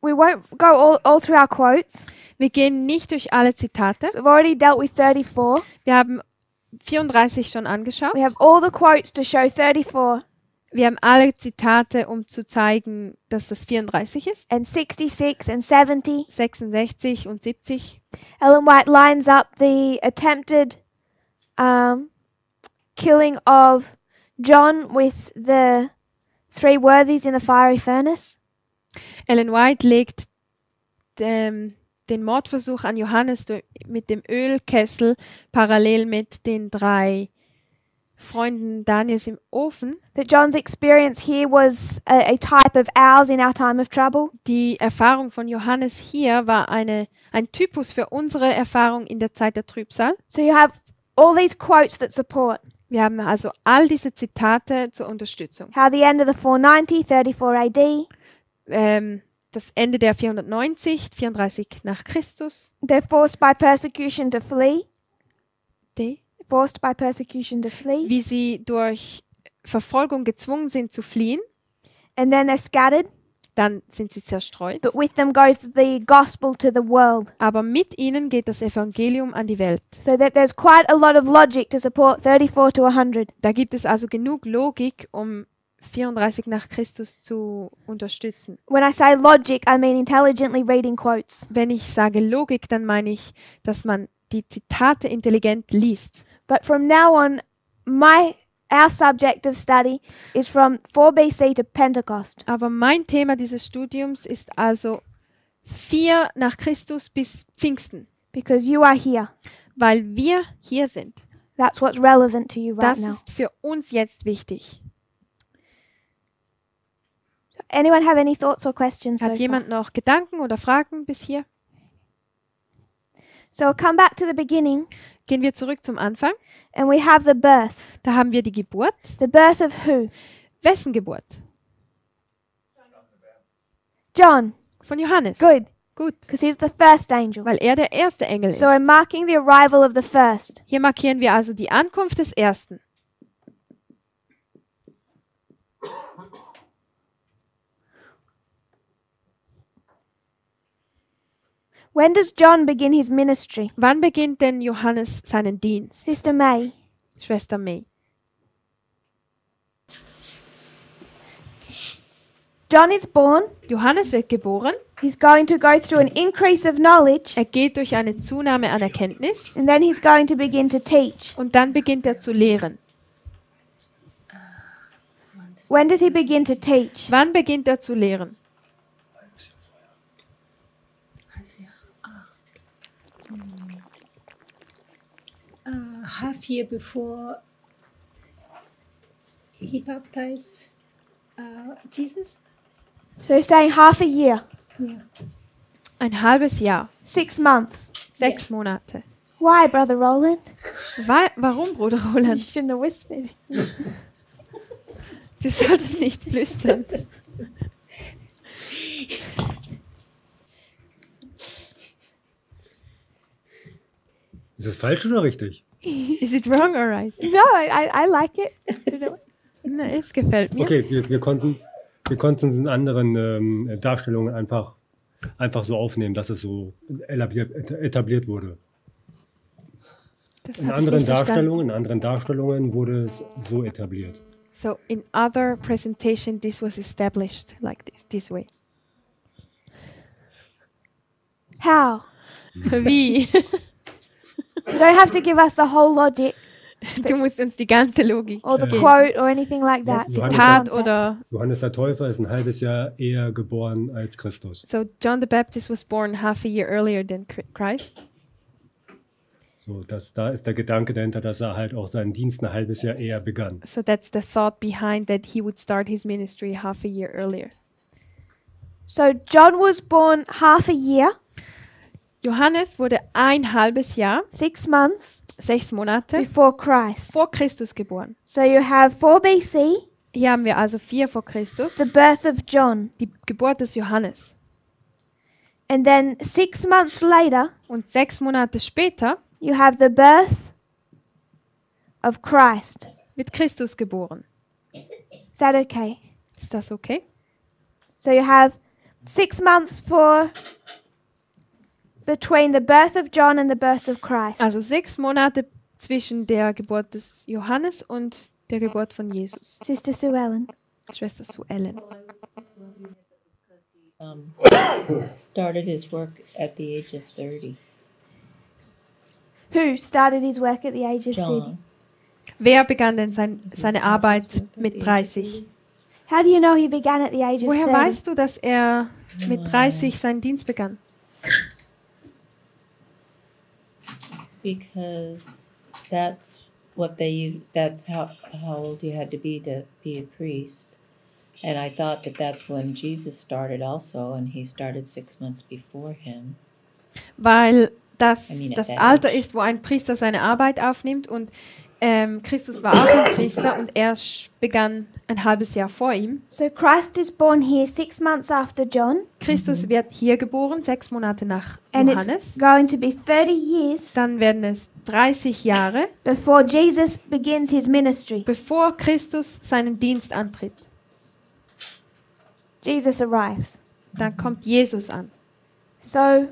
we won't go all through our quotes.
Wir gehen nicht durch alle Zitate.
So we've already dealt with 34.
Wir haben 34 schon angeschaut.
We have all the quotes to show 34
Wir haben alle Zitate, um zu zeigen, dass das 34 ist.
and 66 and 70.
66 und 70.
Ellen White lines up the attempted killing of John with the three worthies in the fiery furnace.
Ellen White legt den Mordversuch an Johannes mit dem Ölkessel parallel mit den 3 Freunden Daniels im Ofen.
That John's experience here was a type of ours in our time of trouble.
Die Erfahrung von Johannes hier war ein Typus für unsere Erfahrung in der Zeit der Trübsal.
So you have all these quotes that support
Wir haben also all diese Zitate zur Unterstützung.
how the end of the 490, 34 AD,
Das Ende der 490, 34 nach Christus.
they're forced by persecution to flee.
Die,
Forced by persecution to flee.
wie sie durch Verfolgung gezwungen sind zu fliehen.
And then they're scattered.
Dann sind sie zerstreut.
But with them goes the gospel to the world.
Aber mit ihnen geht das Evangelium an die Welt.
So that there's quite a lot of logic to support 34 to 100.
Da gibt es also genug Logik, um 34 nach Christus zu unterstützen.
When I say logic, I mean intelligently reading quotes.
Wenn ich sage Logik, dann meine ich, dass man die Zitate intelligent liest.
But from now on, our subject of study is from 4 BC to Pentecost.
Aber mein Thema dieses Studiums ist also 4 nach Christus bis Pfingsten,
Because you are here.
weil wir hier sind.
That's what's relevant to you right
Das
now.
ist für uns jetzt wichtig.
Anyone have any thoughts or questions?
Hat
So
jemand noch Gedanken oder Fragen bis hier?
So we'll come back to the beginning,
Gehen wir zurück zum Anfang.
and we have the birth.
Da haben wir die Geburt.
The birth of who?
Wessen Geburt?
John.
Von Johannes.
Good,
Gut,
because he's the first angel.
weil er der erste Engel ist.
So we're marking the arrival of the first.
Hier markieren wir also die Ankunft des Ersten.
When does John begin his ministry?
Wann beginnt denn Johannes seinen Dienst?
Sister May.
Schwester May.
John is born.
Johannes wird geboren.
He's going to go through an increase of knowledge,
Er geht durch eine Zunahme an Erkenntnis
and then he's going to begin to teach.
und dann beginnt er zu lehren.
When does he begin to teach?
Wann beginnt er zu lehren?
Half year before he baptized Jesus.
So he's saying half a year,
Yeah.
Ein halbes Jahr.
6 months.
6 Monate.
Why, Brother Roland?
Warum, Bruder
You
Roland?
shouldn't have whispered.
Du solltest nicht flüstern.
Ist das falsch oder richtig?
Is it wrong or right?
No, I like it.
Nein, es gefällt mir.
Okay, wir konnten es in anderen Darstellungen einfach so aufnehmen, dass es so etabliert wurde.
Das
In
habe ich nicht verstanden.
anderen Darstellungen wurde es so etabliert.
So in other presentation, this was established like this way.
How?
Wie?
You don't have to give us the whole logic
Du musst uns die ganze Logik
or the
geben.
quote or anything like that.
Zitat oder...
Johannes der Täufer ist ein halbes Jahr eher geboren als Christus.
So John the Baptist was born half a year earlier than Christ.
So, da ist der Gedanke dahinter, dass er halt auch seinen Dienst ein halbes Jahr eher begann.
So that's the thought behind that he would start his ministry half a year earlier.
So John was born half a year,
Johannes wurde ein halbes Jahr,
6 months
6 Monate
before Christ.
vor Christus geboren.
So you have 4 BC,
Hier haben wir also 4 vor Christus,
the birth of John.
die Geburt des Johannes.
And then 6 months later,
Und 6 Monate später
you have the birth of Christ.
wird Christus geboren.
Is that okay?
Ist das okay?
So you have 6 months between the birth of John and the birth of Christ.
Also 6 Monate zwischen der Geburt des Johannes und der Geburt von Jesus.
Sister Sue Ellen.
Schwester Sue Ellen.
Started his work at the age of 30.
Who started his work at the age of 30?
John.
Wer begann denn seine Arbeit mit 30?
How do you know he began at the age of
Woher
30?
weißt du, dass er mit 30 seinen Dienst begann?
Because that's how old you had to be a priest. And I thought that's when Jesus started also, and he started 6 months before him.
Weil das
I mean,
das
at that
Alter
age.
ist, wo ein Priester seine Arbeit aufnimmt und Christus war auch ein Priester und er begann ein halbes Jahr vor ihm.
So Christ is born here 6 months after John,
Christus wird hier geboren, 6 Monate nach
and
Johannes.
it's going to be 30 years
Dann werden es 30 Jahre,
before Jesus begins his ministry.
bevor Christus seinen Dienst antritt.
Jesus arrives.
Dann kommt Jesus an.
So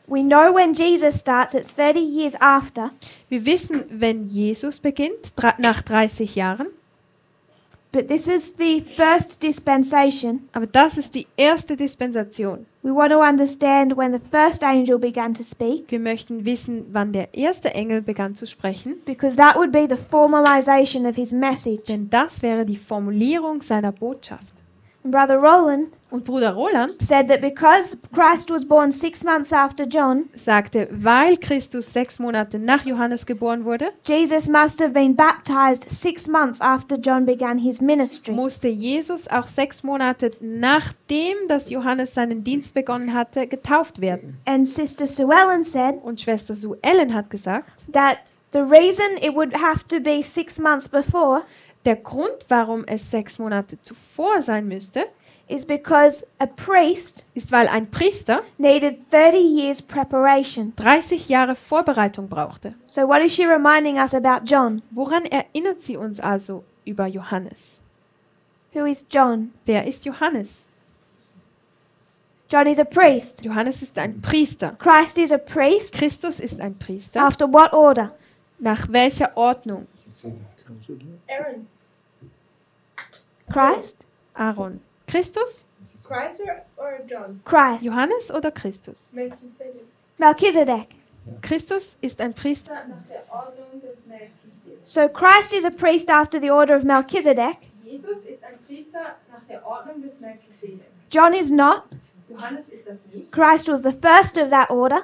we know when Jesus starts, it's 30 years after,
Wir wissen, wenn Jesus beginnt, nach 30 Jahren,
but this is the first dispensation.
aber das ist die erste Dispensation.
We want to understand when the first angel began to speak,
Wir möchten wissen, wann der erste Engel begann zu sprechen,
because that would be the formalization of his message.
denn das wäre die Formulierung seiner Botschaft.
And Brother Roland
Und Bruder Roland
said that because Christ was born 6 months after John,
sagte, weil Christus 6 Monate nach Johannes geboren wurde,
Jesus must have been baptized 6 months after John began his ministry.
musste Jesus auch 6 Monate nachdem, dass Johannes seinen Dienst begonnen hatte, getauft werden.
And Sister Sue Ellen said
Und Schwester Sue Ellen hat gesagt,
that the reason it would have to be 6 months before
der Grund, warum es 6 Monate zuvor sein müsste,
is because a priest
ist, weil ein Priester
needed 30 years preparation.
30 Jahre Vorbereitung brauchte.
So what is she reminding us about John?
Woran erinnert sie uns also über Johannes?
Who is John?
Wer ist Johannes?
John is a priest.
Johannes ist ein Priester.
Christ is a priest.
Christus ist ein Priester.
After what order?
Nach welcher Ordnung?
Aaron.
Christ?
Aaron. Christus?
Christ or John?
Christ.
Johannes oder Christus?
Melchizedek.
Melchizedek.
Christus ist ein Priester.
Nach der Ordnung des Melchizedek.
So Christ is a priest after the order of Melchizedek.
Jesus ist ein Priester nach der Ordnung des Melchizedek.
John is not.
Johannes ist das nicht.
Christ was the first of that order.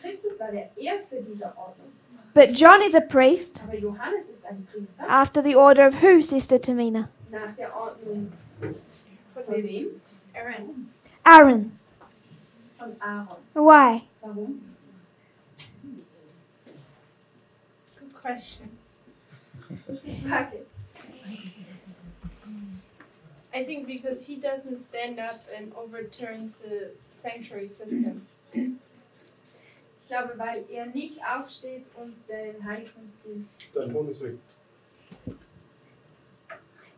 Christus war der erste dieser Ordnung.
But John is a priest
Aber Johannes ist ein Priester
after the order of who, Sister Tamina?
nach der Ordnung von wem? Aaron.
Aaron.
Von Aaron.
Why?
Warum? Good question. Okay. I think because he doesn't stand up and overturns the sanctuary system.
Ich glaube, weil er nicht aufsteht und den Heiligtumsdienst.
Dein Ton ist weg.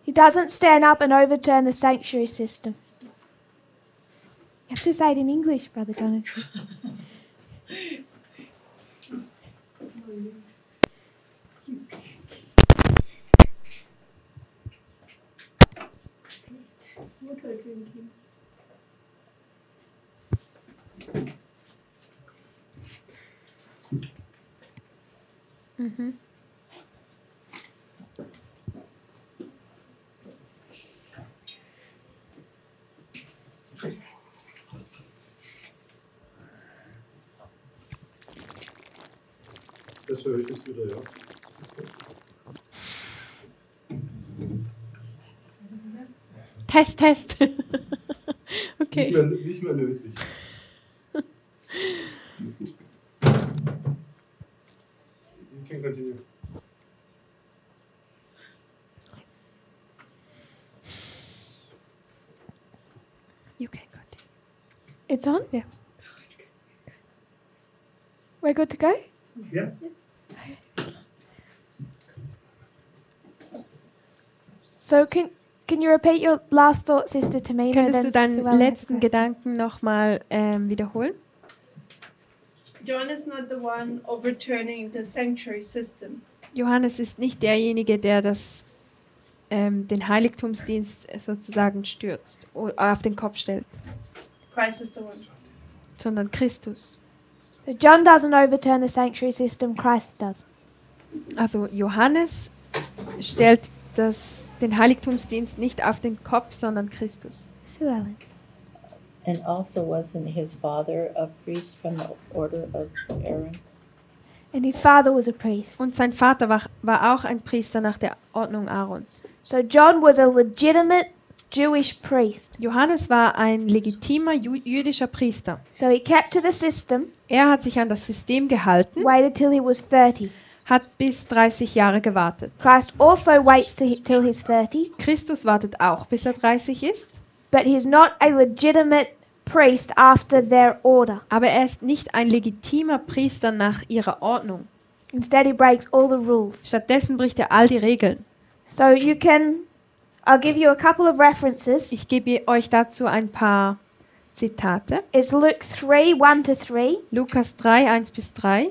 He doesn't stand up and overturn the sanctuary system. You have to say it in English, Brother Jonathan.
Water drinking.
Mhm.
Das höre ich jetzt wieder, ja.
Test, Test. Okay.
Nicht mehr nötig. You can continue.
You can continue.
It's on?
Yeah.
We're good to go?
Ja.
So can you repeat your last thought, Sister Tamina?
Könntest
then
du deinen
Sue Ellen has a
letzten
question.
Gedanken nochmal wiederholen?
John is not the one overturning the sanctuary system.
Johannes ist nicht derjenige, der den Heiligtumsdienst sozusagen stürzt oder auf den Kopf stellt,
Christ is the one.
sondern Christus.
So John doesn't overturn the sanctuary system, Christ does.
Also Johannes stellt den Heiligtumsdienst nicht auf den Kopf, sondern Christus.
Sue Ellen.
And also wasn't his father a priest from the order of Aaron?
And his father was a priest.
Und sein Vater war auch ein Priester nach der Ordnung Aarons.
So John was a legitimate Jewish priest.
Johannes war ein legitimer jüdischer Priester.
So he kept to the system,
Er hat sich an das System gehalten,
waited till he was 30.
hat bis 30 Jahre gewartet.
Christ also waits till he's 30,
Christus wartet auch, bis er 30 ist,
but he's not a legitimate priest after their order.
aber er ist nicht ein legitimer Priester nach ihrer Ordnung.
Instead, he breaks all the rules.
Stattdessen bricht er all die Regeln.
So I'll give you a couple of references.
Ich gebe euch dazu ein paar Zitate.
It's Luke 3, 1-3.
Lukas 3, 1-3.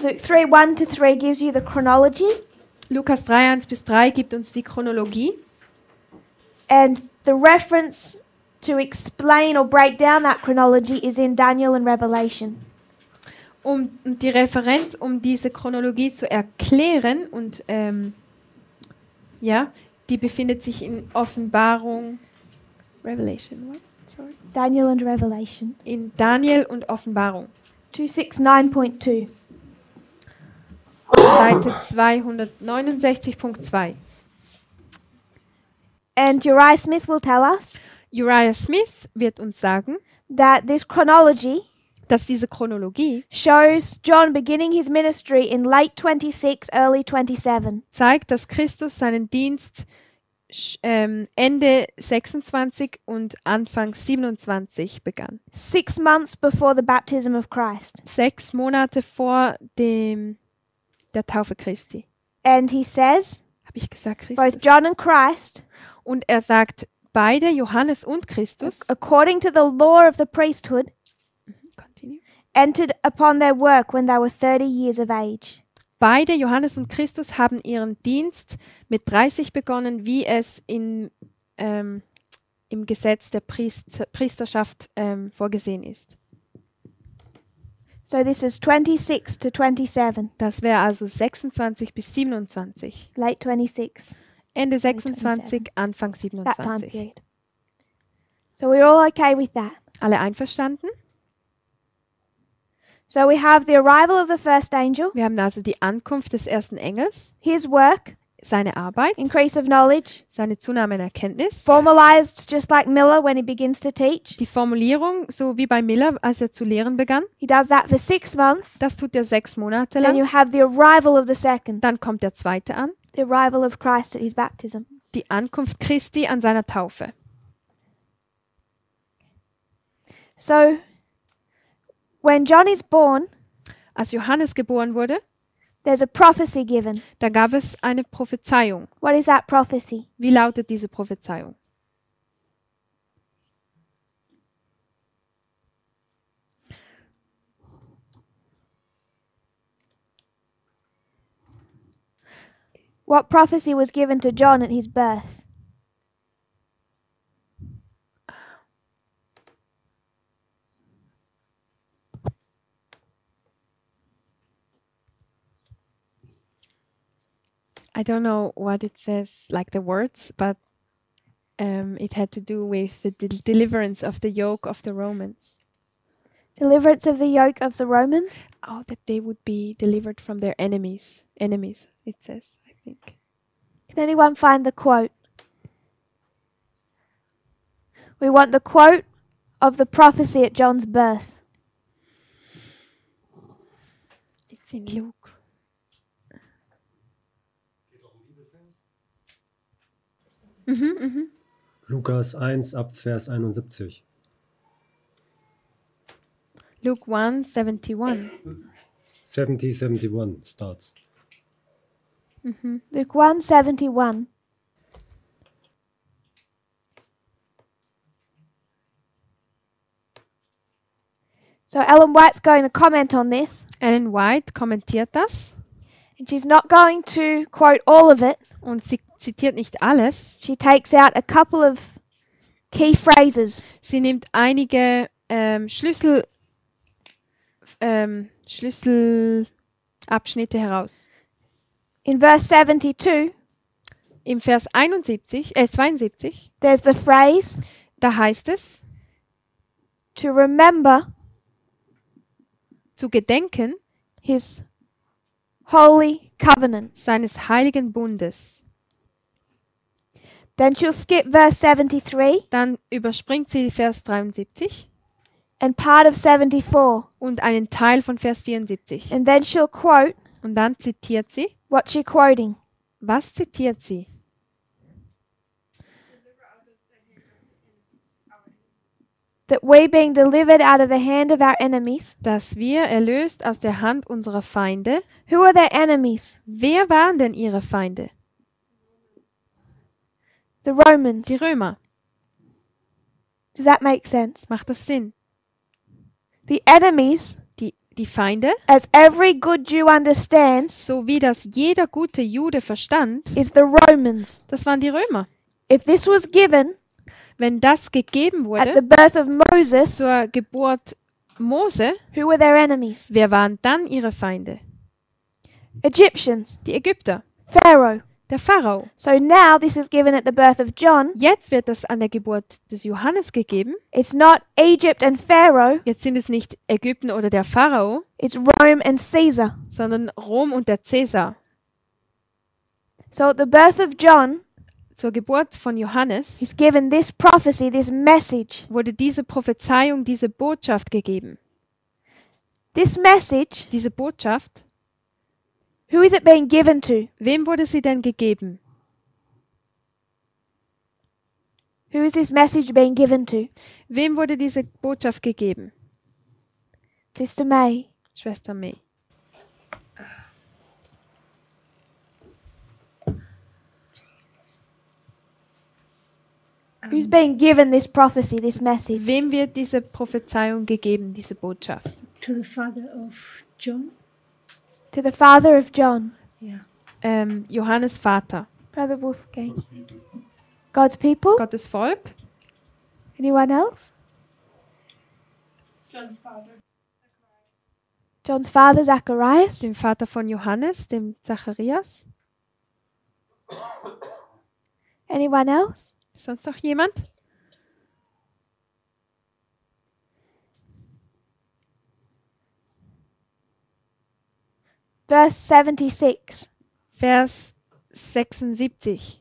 Luke 3, 1-3 gives you the chronology,
Lukas 3, 1-3 gibt uns die Chronologie.
and the reference to explain or break down that chronology is in Daniel and Revelation.
Und die Referenz, um diese Chronologie zu erklären, und die befindet sich in Offenbarung. Revelation, what? Sorry.
Daniel and Revelation.
In Daniel und Offenbarung.
269.2.
Seite 269.2.
And Uriah Smith will tell us
Uriah Smith wird uns sagen,
that this chronology
dass diese Chronologie
shows John beginning his ministry in late 26, early 27.
zeigt, dass Christus seinen Dienst Ende 26 und Anfang 27 begann.
6 months before the baptism of Christ.
6 Monate vor der Taufe Christi.
And he says,
Habe ich gesagt Christus?
both John and Christ,
Und er sagt, beide, Johannes und Christus,
according to the law of the priesthood,
Continue.
entered upon their work when they were 30 years of age.
Beide, Johannes und Christus, haben ihren Dienst mit 30 begonnen, wie es im Gesetz der Priesterschaft vorgesehen ist.
So this is 26 to 27,
Das wäre also 26 bis 27.
late 26,
Ende 26, Anfang
that time
27.
period. So we're all okay with that.
Alle einverstanden?
So we have the arrival of the first angel,
Wir haben also die Ankunft des ersten Engels,
his work,
seine Arbeit,
increase of knowledge,
seine Zunahme in Erkenntnis,
formalized just like Miller when he begins to teach.
die Formulierung, so wie bei Miller, als er zu lehren begann.
He does that for 6 months.
Das tut er 6 Monate
Then
lang.
you have the arrival of the second,
Dann kommt der zweite an,
the arrival of Christ at his baptism.
die Ankunft Christi an seiner Taufe.
So, when John is born,
Als Johannes geboren wurde,
there's a prophecy given.
da gab es eine Prophezeiung.
What is that prophecy?
Wie lautet diese Prophezeiung?
What prophecy was given to John at his birth?
I don't know what it says, like the words, but it had to do with the deliverance of the yoke of the Romans.
Deliverance of the yoke of the Romans?
Oh, that they would be delivered from their enemies. Enemies, it says, I think.
Can anyone find the quote? We want the quote of the prophecy at John's birth.
It's in Luke.
Lukas 1 ab Vers 71.
Luke 1:71.
71 starts.
Luke 1:71. So Ellen White's going to comment on this,
Ellen White kommentiert das
and she's not going to quote all of it.
und sie zitiert nicht alles.
She takes out a couple of key phrases.
Sie nimmt einige Schlüsselabschnitte heraus.
In verse 72,
Im Vers 72,
there's the phrase
da heißt es,
to remember
zu gedenken
his holy covenant.
seines heiligen Bundes.
Then she'll skip verse 73
Dann überspringt sie Vers 73
and part of 74.
und einen Teil von Vers 74.
And then she'll quote,
Und dann zitiert sie.
what's she quoting?
Was zitiert sie?
That we being delivered out of the hand of our enemies.
Dass wir erlöst aus der Hand unserer Feinde.
Who are their enemies?
Wer waren denn ihre Feinde?
The Romans.
Die Römer.
Does that make sense?
Macht das Sinn?
The enemies,
Die Feinde,
as every good Jew understands,
so wie das jeder gute Jude verstand,
is the Romans.
das waren die Römer.
If this was given
Wenn das gegeben
at the
wurde
birth of Moses,
zur Geburt Mose,
who were their enemies?
wer waren dann ihre Feinde?
Egyptians,
Die Ägypter,
Pharaoh.
der Pharao.
So now this is given at the birth of John.
Jetzt wird das an der Geburt des Johannes gegeben.
It's not Egypt and Pharaoh,
Jetzt sind es nicht Ägypten oder der Pharao,
it's Rome and Caesar.
sondern Rom und der Cäsar.
So at the birth of John
Zur Geburt von Johannes
is given this prophecy, this message.
wurde diese Prophezeiung, diese Botschaft gegeben.
This message,
Diese Botschaft,
who is it being given to?
wem wurde sie denn gegeben?
Who is this message being given to?
Wem wurde diese Botschaft gegeben?
Sister May.
Schwester May.
Who's being given this prophecy, this message?
Wem wird diese Prophezeiung gegeben, diese Botschaft?
To the father of John.
To the father of John,
Yeah.
Johannes Vater.
Brother Wolfgang. God's people?
Gottes Volk.
Anyone else?
John's father.
John's father, Zacharias.
Dem Vater von Johannes, dem Zacharias.
Anyone else?
Sonst noch jemand?
Verse 76.
Vers 76.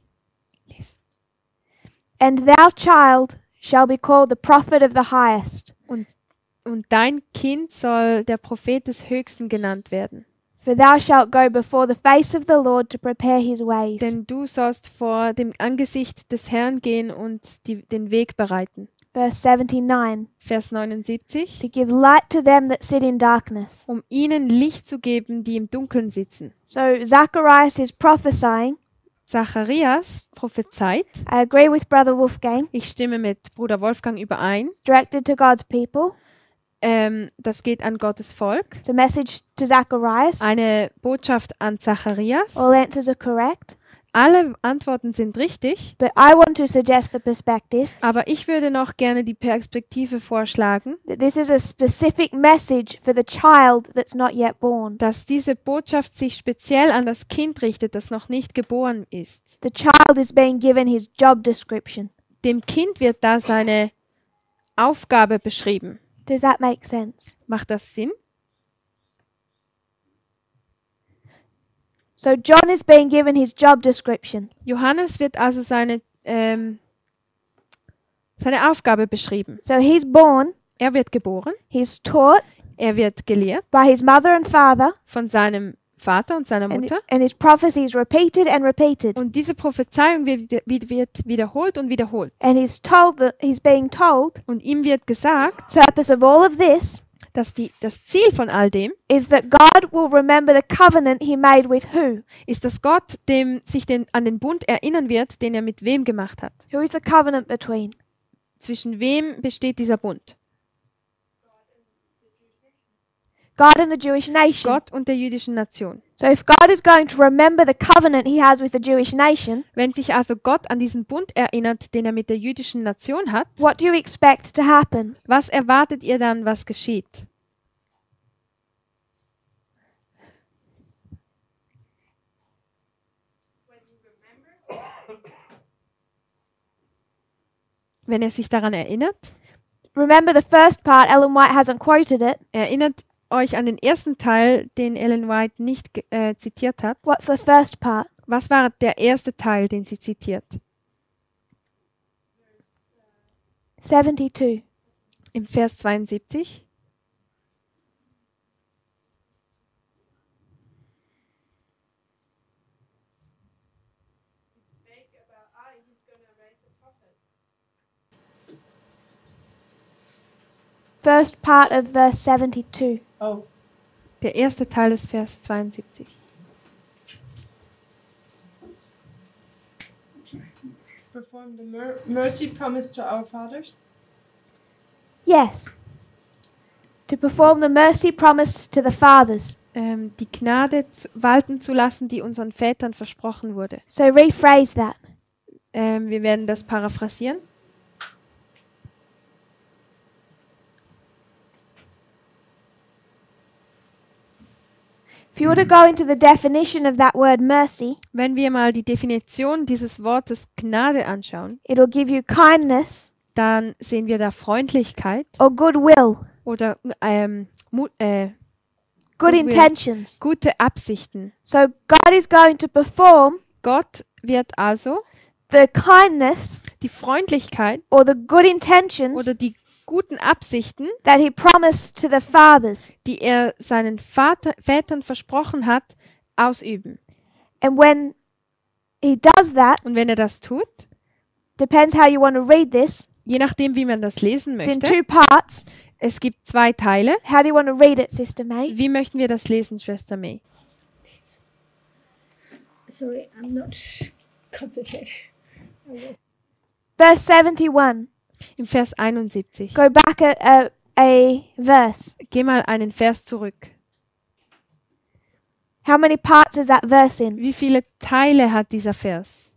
And thou, child, shall be called the prophet of the highest,
Und dein Kind soll der Prophet des Höchsten genannt werden.
for thou shalt go before the face of the Lord to prepare his ways,
Denn du sollst vor dem Angesicht des Herrn gehen und den Weg bereiten.
Verse 79.
Vers 79.
To give light to them that sit in darkness.
Um ihnen Licht zu geben, die im Dunkeln sitzen.
So Zacharias is prophesying.
Zacharias prophezeit.
I agree with Brother Wolfgang.
Ich stimme mit Bruder Wolfgang überein.
Directed to God's people.
Das geht an Gottes Volk.
It's a message to Zacharias.
Eine Botschaft an Zacharias.
All answers are correct.
Alle Antworten sind richtig.
But I want to suggest the perspective
Aber ich würde noch gerne die Perspektive vorschlagen,
that this is a specific message for the child that's not yet born.
dass diese Botschaft sich speziell an das Kind richtet, das noch nicht geboren ist.
The child is being given his job description.
Dem Kind wird da seine Aufgabe beschrieben.
Does that make sense?
Macht das Sinn?
So John is being given his job description.
Johannes wird also seine Aufgabe beschrieben.
So he's born,
Er wird geboren,
he's taught
er wird gelehrt
by his mother and father,
von seinem Vater und seiner Mutter.
and his prophecies repeated and repeated.
Und diese Prophezeiung wird wiederholt und wiederholt.
And he's being told
Und ihm wird gesagt,
the purpose of all of this
dass das Ziel von all dem
is that God will remember the covenant he made with who?
ist, dass Gott an den Bund erinnern wird, den er mit wem gemacht hat.
Who is the covenant between?
Zwischen wem besteht dieser Bund?
God and the Jewish nation.
Gott und der jüdischen Nation.
So if God is going to remember the covenant he has with the Jewish nation,
Wenn sich also Gott an diesen Bund erinnert, den er mit der jüdischen Nation hat,
what do you expect to happen?
was erwartet ihr dann, was geschieht? Wenn er sich daran erinnert,
Remember the first part, Ellen White hasn't quoted it.
erinnert euch an den ersten Teil, den Ellen White nicht zitiert hat.
What's the first part?
Was war der erste Teil, den sie zitiert?
72.
Im Vers 72.
First part of verse 72.
Oh,
Der erste Teil des Vers 72.
perform the mercy promised to our fathers.
Yes. To perform the mercy promised to the fathers.
Die Gnade walten zu lassen, die unseren Vätern versprochen wurde.
So rephrase that.
Wir werden das paraphrasieren.
If you were to go into the definition of that word mercy,
Wenn wir mal die Definition dieses Wortes Gnade anschauen,
it'll give you kindness
dann sehen wir da Freundlichkeit
or goodwill,
oder
good
Goodwill.
intentions.
gute Absichten.
So God is going to perform
Gott wird also
the kindness
die Freundlichkeit
or the good intentions
oder die guten Absichten,
that he promised to the fathers.
die er seinen Vätern versprochen hat, ausüben.
And when he does that,
Und wenn er das tut,
depends how you want to read this.
je nachdem, wie man das lesen
It's in
möchte,
two parts.
es gibt 2 Teile.
How do you want to read it, Sister May?
Wie möchten wir das lesen, Schwester May?
Sorry, I'm not concentrated.
Verse 71.
Im Vers 71.
Go back a verse.
Geh mal einen Vers zurück.
How many parts is that verse in?
Wie viele Teile hat dieser Vers?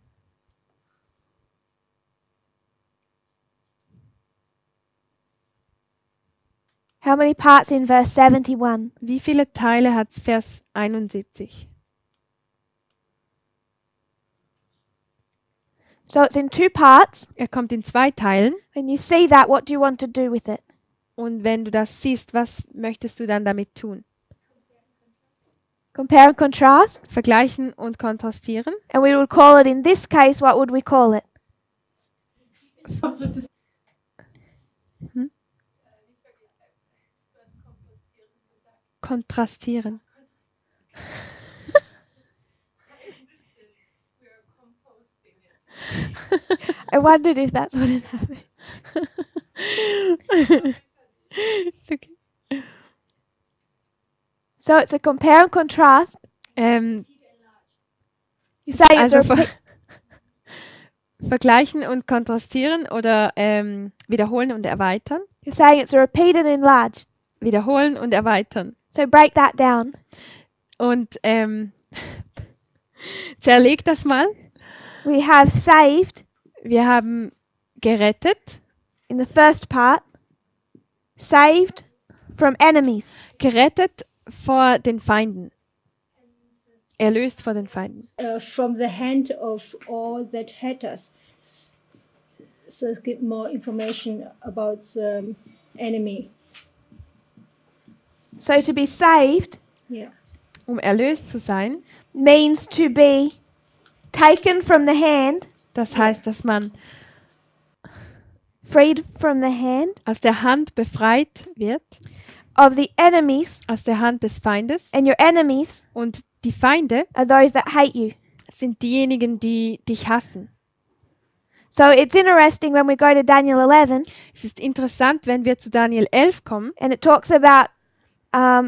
How many parts in verse 71?
Wie viele Teile hat Vers 71?
So it's in two parts.
Er kommt in 2 Teilen.
When you see that, what do you want to do with it?
Und wenn du das siehst, was möchtest du dann damit tun?
Compare and contrast.
Vergleichen und kontrastieren.
And we would call it, in this case, what would we call it?
Kontrastieren.
I wondered if that's what it happened.
Ist okay.
So it's a compare and contrast.
Ähm,
You're saying it's a
also
repeat.
vergleichen und kontrastieren oder wiederholen und erweitern.
You're saying it's a repeat and enlarge.
Wiederholen und erweitern.
So break that down.
Und zerleg das mal.
We have saved
Wir haben gerettet.
in the first part. Saved from enemies.
Gerettet vor den Feinden. Erlöst vor den Feinden.
From the hand of all that hate us. So let's get more information about the enemy.
So to be saved
Yeah.
Um erlöst zu sein,
means to be taken from the hand,
das heißt, dass man
freed from the hand
aus der Hand befreit wird,
of the enemies,
aus der Hand des Feindes.
and your enemies
Und die Feinde
are those that hate you.
sind diejenigen, die dich hassen.
So it's interesting when we go to Daniel 11
Es ist interessant, wenn wir zu Daniel 11 kommen
and it talks about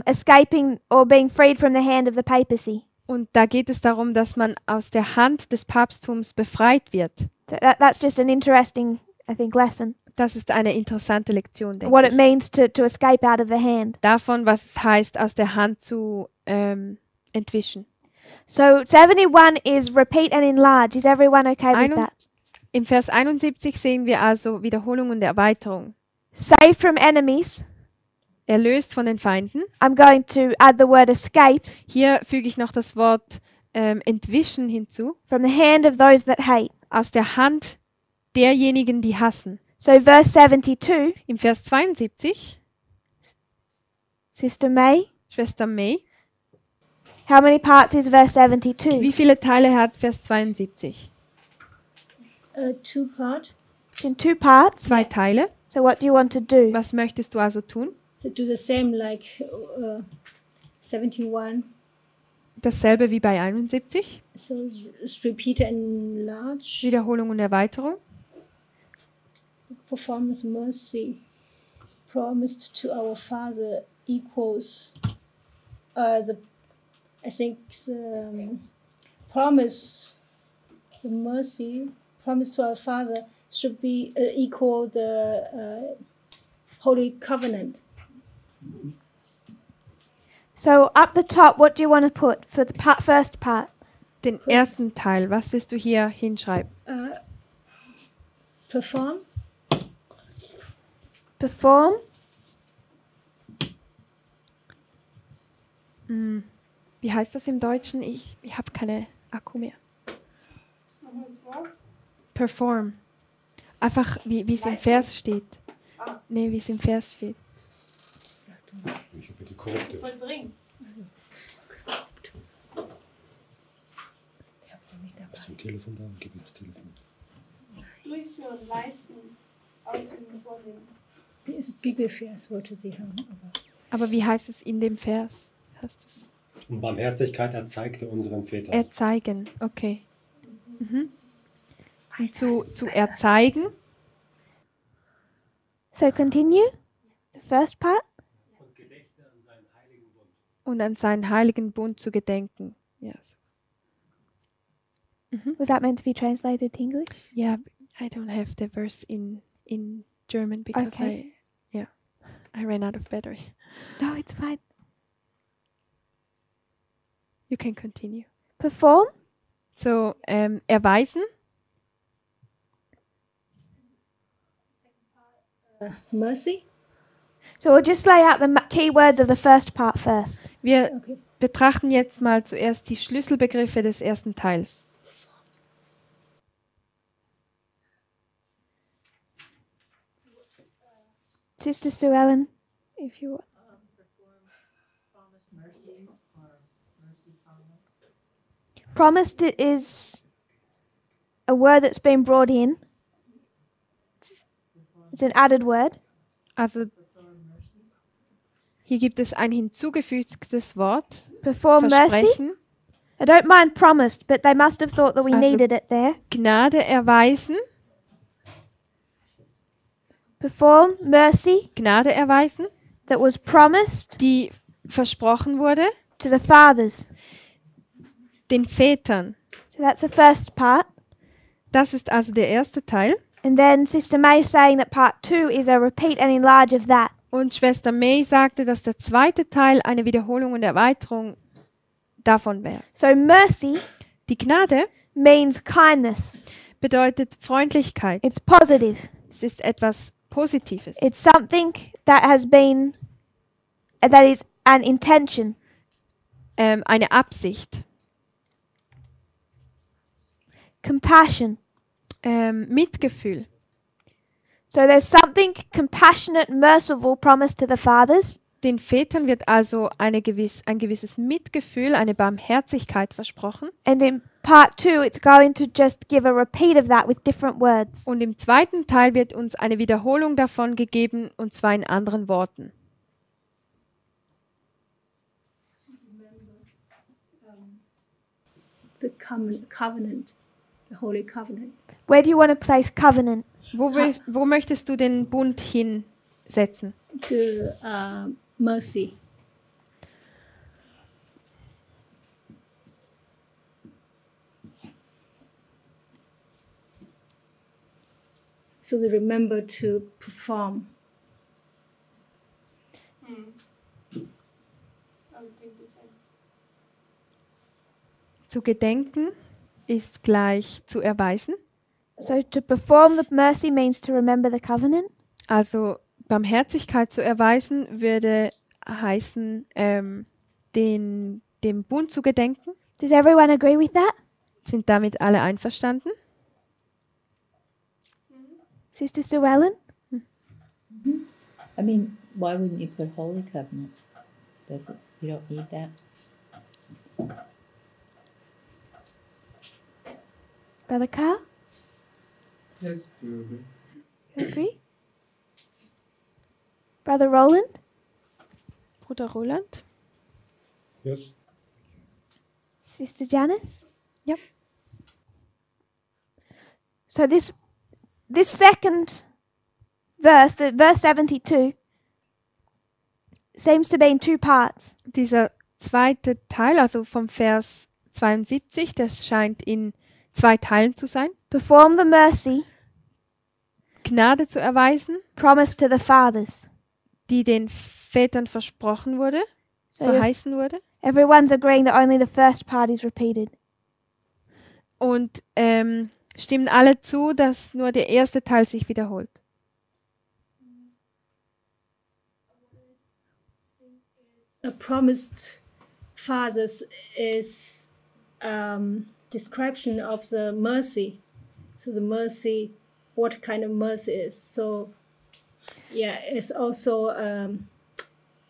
escaping or being freed from the hand of the papacy.
und da geht es darum, dass man aus der Hand des Papsttums befreit wird.
So that's just an interesting, I think, lesson.
Das ist eine interessante Lektion, denke
What it
ich.
means to escape out of the hand.
Davon, was es heißt, aus der Hand zu entwischen.
So 71 is repeat and enlarge. Is everyone okay with that?
Im Vers 71 sehen wir also Wiederholung und Erweiterung.
Saved from enemies.
Erlöst von den Feinden.
I'm going to add the word escape.
Hier füge ich noch das Wort entwischen hinzu.
From the hand of those that hate.
Aus der Hand derjenigen, die hassen.
So verse 72,
Im Vers 72,
Sister May,
Schwester May,
how many parts is verse 72?
wie viele Teile hat Vers 72?
Two part.
In two parts.
2 Teile.
So what do you want to do?
Was möchtest du also tun?
To do the same like 71.
Dasselbe wie bei 71.
So it's repeat and enlarge.
Wiederholung und Erweiterung.
Performance mercy promised to our Father equals the promise, the mercy promised to our Father should be equal the Holy Covenant.
So up the top, what do you want to put for the first part?
Den ersten Teil, was willst du hier hinschreiben?
Perform.
Perform.
Wie heißt das im Deutschen? Ich habe keine Akku mehr. Perform. Einfach, wie es im Vers steht. Nee, wie es im Vers steht.
Ich habe die korrupte.
Vollbringen.
Hast du ein Telefon da? Gib mir das Telefon.
Durchführen, leisten, ausüben, vornehmen.
Ist Bibelvers wollte sie haben, aber
Aber wie heißt es in dem Vers? Hast du es?
Und Barmherzigkeit erzeigte unseren Vätern.
Erzeigen, okay. Und zu erzeigen,
So continue. The first part.
und an seinen heiligen Bund zu gedenken. Yes.
Was that meant to be translated to English?
Yeah, I don't have the verse in German because
Okay.
I ran out of battery.
No, it's fine.
You can continue.
Perform.
So, erweisen,
mercy.
So we'll just lay out the key words of the first part first.
wir
Okay.
betrachten jetzt mal zuerst die Schlüsselbegriffe des ersten Teils.
Sister Sue Ellen, if you want. Promised is a word that's been brought in. It's an added word.
Also, hier gibt es ein hinzugefügtes Wort,
Perform mercy.
Versprechen,
I don't mind promised, but they must have thought that we
Also-
needed it there.
Gnade erweisen,
Perform mercy
Gnade erweisen,
that was promised
die versprochen wurde,
to the fathers.
den Vätern.
So that's the first part.
Das ist also der erste Teil.
And then Sister May is saying that part 2 is a repeat and enlarge of that.
Und Schwester May sagte, dass der zweite Teil eine Wiederholung und Erweiterung davon wäre.
So mercy
Die Gnade
means kindness.
bedeutet Freundlichkeit.
It's positive.
Es ist etwas Positives.
It's something that has been, that is an intention.
Eine Absicht.
Compassion.
Mitgefühl.
So there's something compassionate, merciful promised to the fathers.
Den Vätern wird also ein gewisses Mitgefühl, eine Barmherzigkeit versprochen.
And in part 2, it's going to just give a repeat of that with different words.
Und im zweiten Teil wird uns eine Wiederholung davon gegeben, und zwar in anderen Worten.
The covenant, the holy covenant.
Where do you want to place covenant?
Wo möchtest du den Bund hinsetzen?
To mercy. So they remember to perform.
I would think the same.
Zu gedenken ist gleich zu erweisen.
So to perform the mercy means to remember the covenant.
Also Barmherzigkeit zu erweisen würde heißen, dem Bund zu gedenken.
Does everyone agree with that?
Sind damit alle einverstanden?
Sister Sue Ellen?
I mean, why wouldn't you put holy covenant? You don't need that.
Brother Carl?
Yes, we agree.
You agree? Brother Roland?
Bruder Roland?
Yes.
Sister Janice?
Yep.
So this second verse, the verse 72, seems to be in two parts.
Dieser zweite Teil, also vom Vers 72, das scheint in zwei Teilen zu sein.
Perform the mercy
Gnade zu erweisen,
promised to the fathers.
die den Vätern versprochen wurde,
So yes,
verheißen wurde.
everyone's agreeing that only the first part is repeated.
Und stimmen alle zu, dass nur der erste Teil sich wiederholt.
A promised fathers is description of the mercy. So the mercy, what kind of mercy is. So yeah, it's also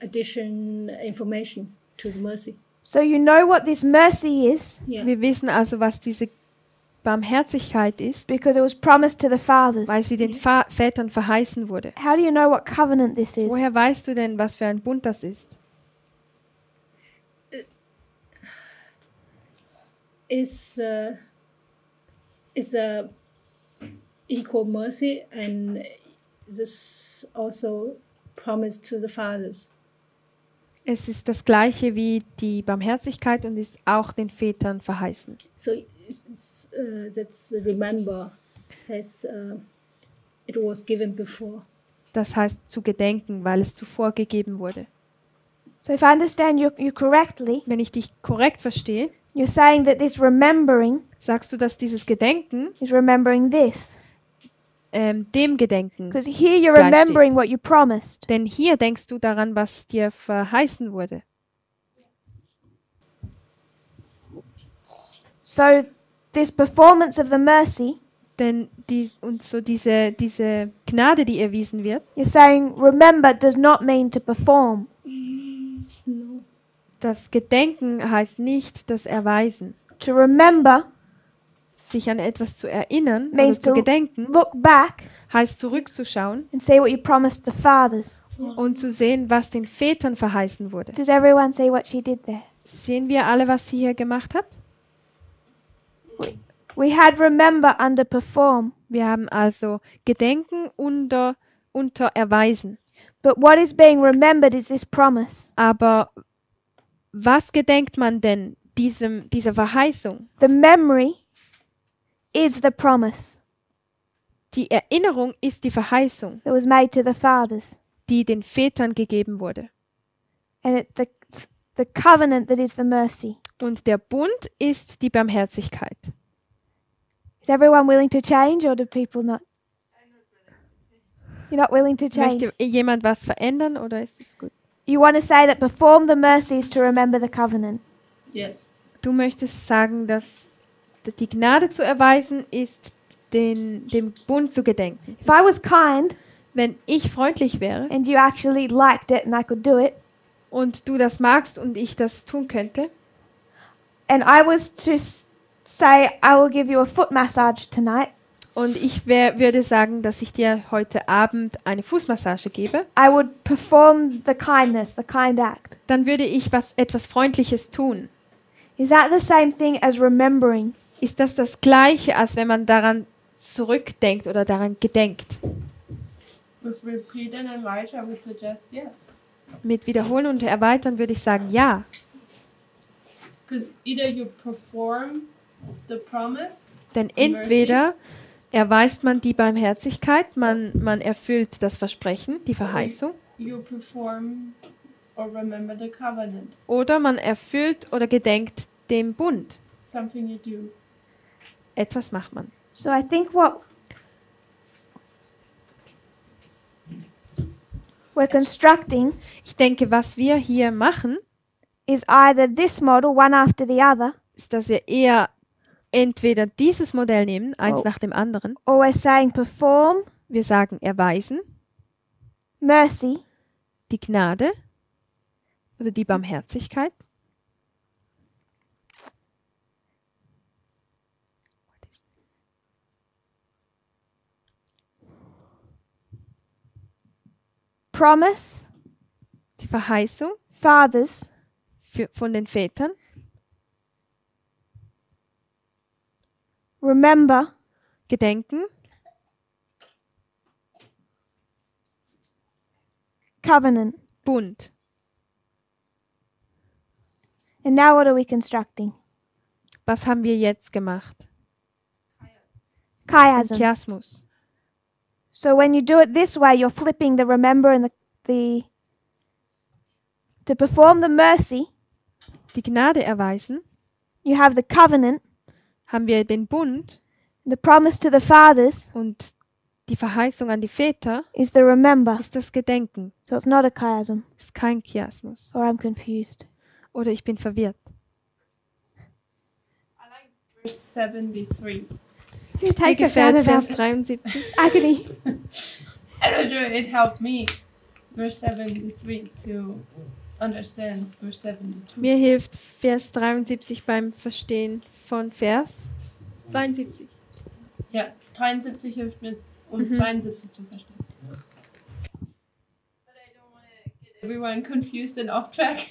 addition information to the mercy.
So you know what this mercy is
Yeah.
Wir wissen also, was diese Barmherzigkeit ist,
because it was promised to the fathers.
weil sie den Vätern verheißen wurde.
How do you know what covenant this is?
Woher weißt du denn, was für ein Bund das ist?
Is a equal mercy, and this also promised to the fathers.
Es ist das gleiche wie die Barmherzigkeit und ist auch den Vätern verheißen.
So that's remember says it was given before.
Das heißt zu gedenken, weil es zuvor gegeben wurde.
So if I understand you correctly,
Wenn ich dich korrekt verstehe,
you're saying that this remembering
sagst du, dass dieses Gedenken
is remembering this.
dem Gedenken,
Because here you're
gleich
remembering
steht.
what you promised.
Denn hier denkst du daran, was dir verheißen wurde.
So this performance of the mercy,
Denn diese Gnade, die erwiesen wird,
you're saying remember does not mean to perform.
das Gedenken heißt nicht das Erweisen.
To remember
Sich an etwas zu erinnern, also
means
zu
to
gedenken,
look back
heißt zurückzuschauen
and see what you promised the fathers.
und zu sehen, was den Vätern verheißen wurde.
Does everyone see what she did there?
Sehen wir alle, was sie hier gemacht hat?
We had remember under perform.
Wir haben also Gedenken unter unter erweisen.
But what is being remembered is this promise.
Aber was gedenkt man denn dieser Verheißung?
The memory is the promise
Die Erinnerung ist die Verheißung,
that was made to the fathers.
die den Vätern gegeben wurde.
And the covenant that is the mercy.
Und der Bund ist die Barmherzigkeit.
Is everyone willing to change, or do people not? You're not willing to change.
Möchte jemand was verändern oder ist es gut?
You want to say that perform the mercy is to remember the covenant.
Yes.
Du möchtest sagen, dass die Gnade zu erweisen ist, dem Bund zu gedenken.
If I was kind
Wenn ich freundlich wäre
and you actually liked it and I could do it,
und du das magst und ich das tun könnte,
and I was to say I will give you a foot massage tonight,
und ich würde sagen, dass ich dir heute Abend eine Fußmassage gebe,
I would perform the kindness, the kind act.
dann würde ich etwas Freundliches tun.
Is that the same thing as remembering?
Ist das Gleiche, als wenn man daran zurückdenkt oder daran gedenkt?
With repeat and enlarge, I would suggest yes.
Mit Wiederholen und Erweitern würde ich sagen, ja.
Because either you perform the promise,
Denn entweder erweist man die Barmherzigkeit, man erfüllt das Versprechen, die Verheißung,
you perform or remember the covenant.
oder man erfüllt oder gedenkt dem Bund.
Something you do.
Etwas macht man.
So I think what we're constructing
Ich denke, was wir hier machen,
is either this model, one after the other,
ist, dass wir eher entweder dieses Modell nehmen, eins
Oh.
nach dem anderen.
or we're saying perform
Wir sagen erweisen,
mercy
die Gnade oder die Barmherzigkeit.
promise
Die Verheißung
fathers
von den Vätern,
remember
gedenken,
covenant.
Bund.
And now what are we constructing?
Was haben wir jetzt gemacht?
Chiasm.
Chiasmus.
So when you do it this way, you're flipping the remember and the to perform the mercy,
Die Gnade erweisen,
you have the covenant,
haben wir den Bund,
the promise to the fathers
und die Verheißung an die Väter
is the remember.
ist das Gedenken.
So it's not a chiasm,
Ist kein Chiasmus.
or I'm confused.
Oder ich bin verwirrt.
Verse 73.
You
Mir
take us out
gefällt
of
Vers
our
73.
agony.
I don't know, it helped me, verse 73, to understand verse 72.
Mir hilft Vers 73 beim Verstehen von Vers 72.
Ja, 73 hilft mir, um 72 zu verstehen. But I don't want to get everyone confused and off track.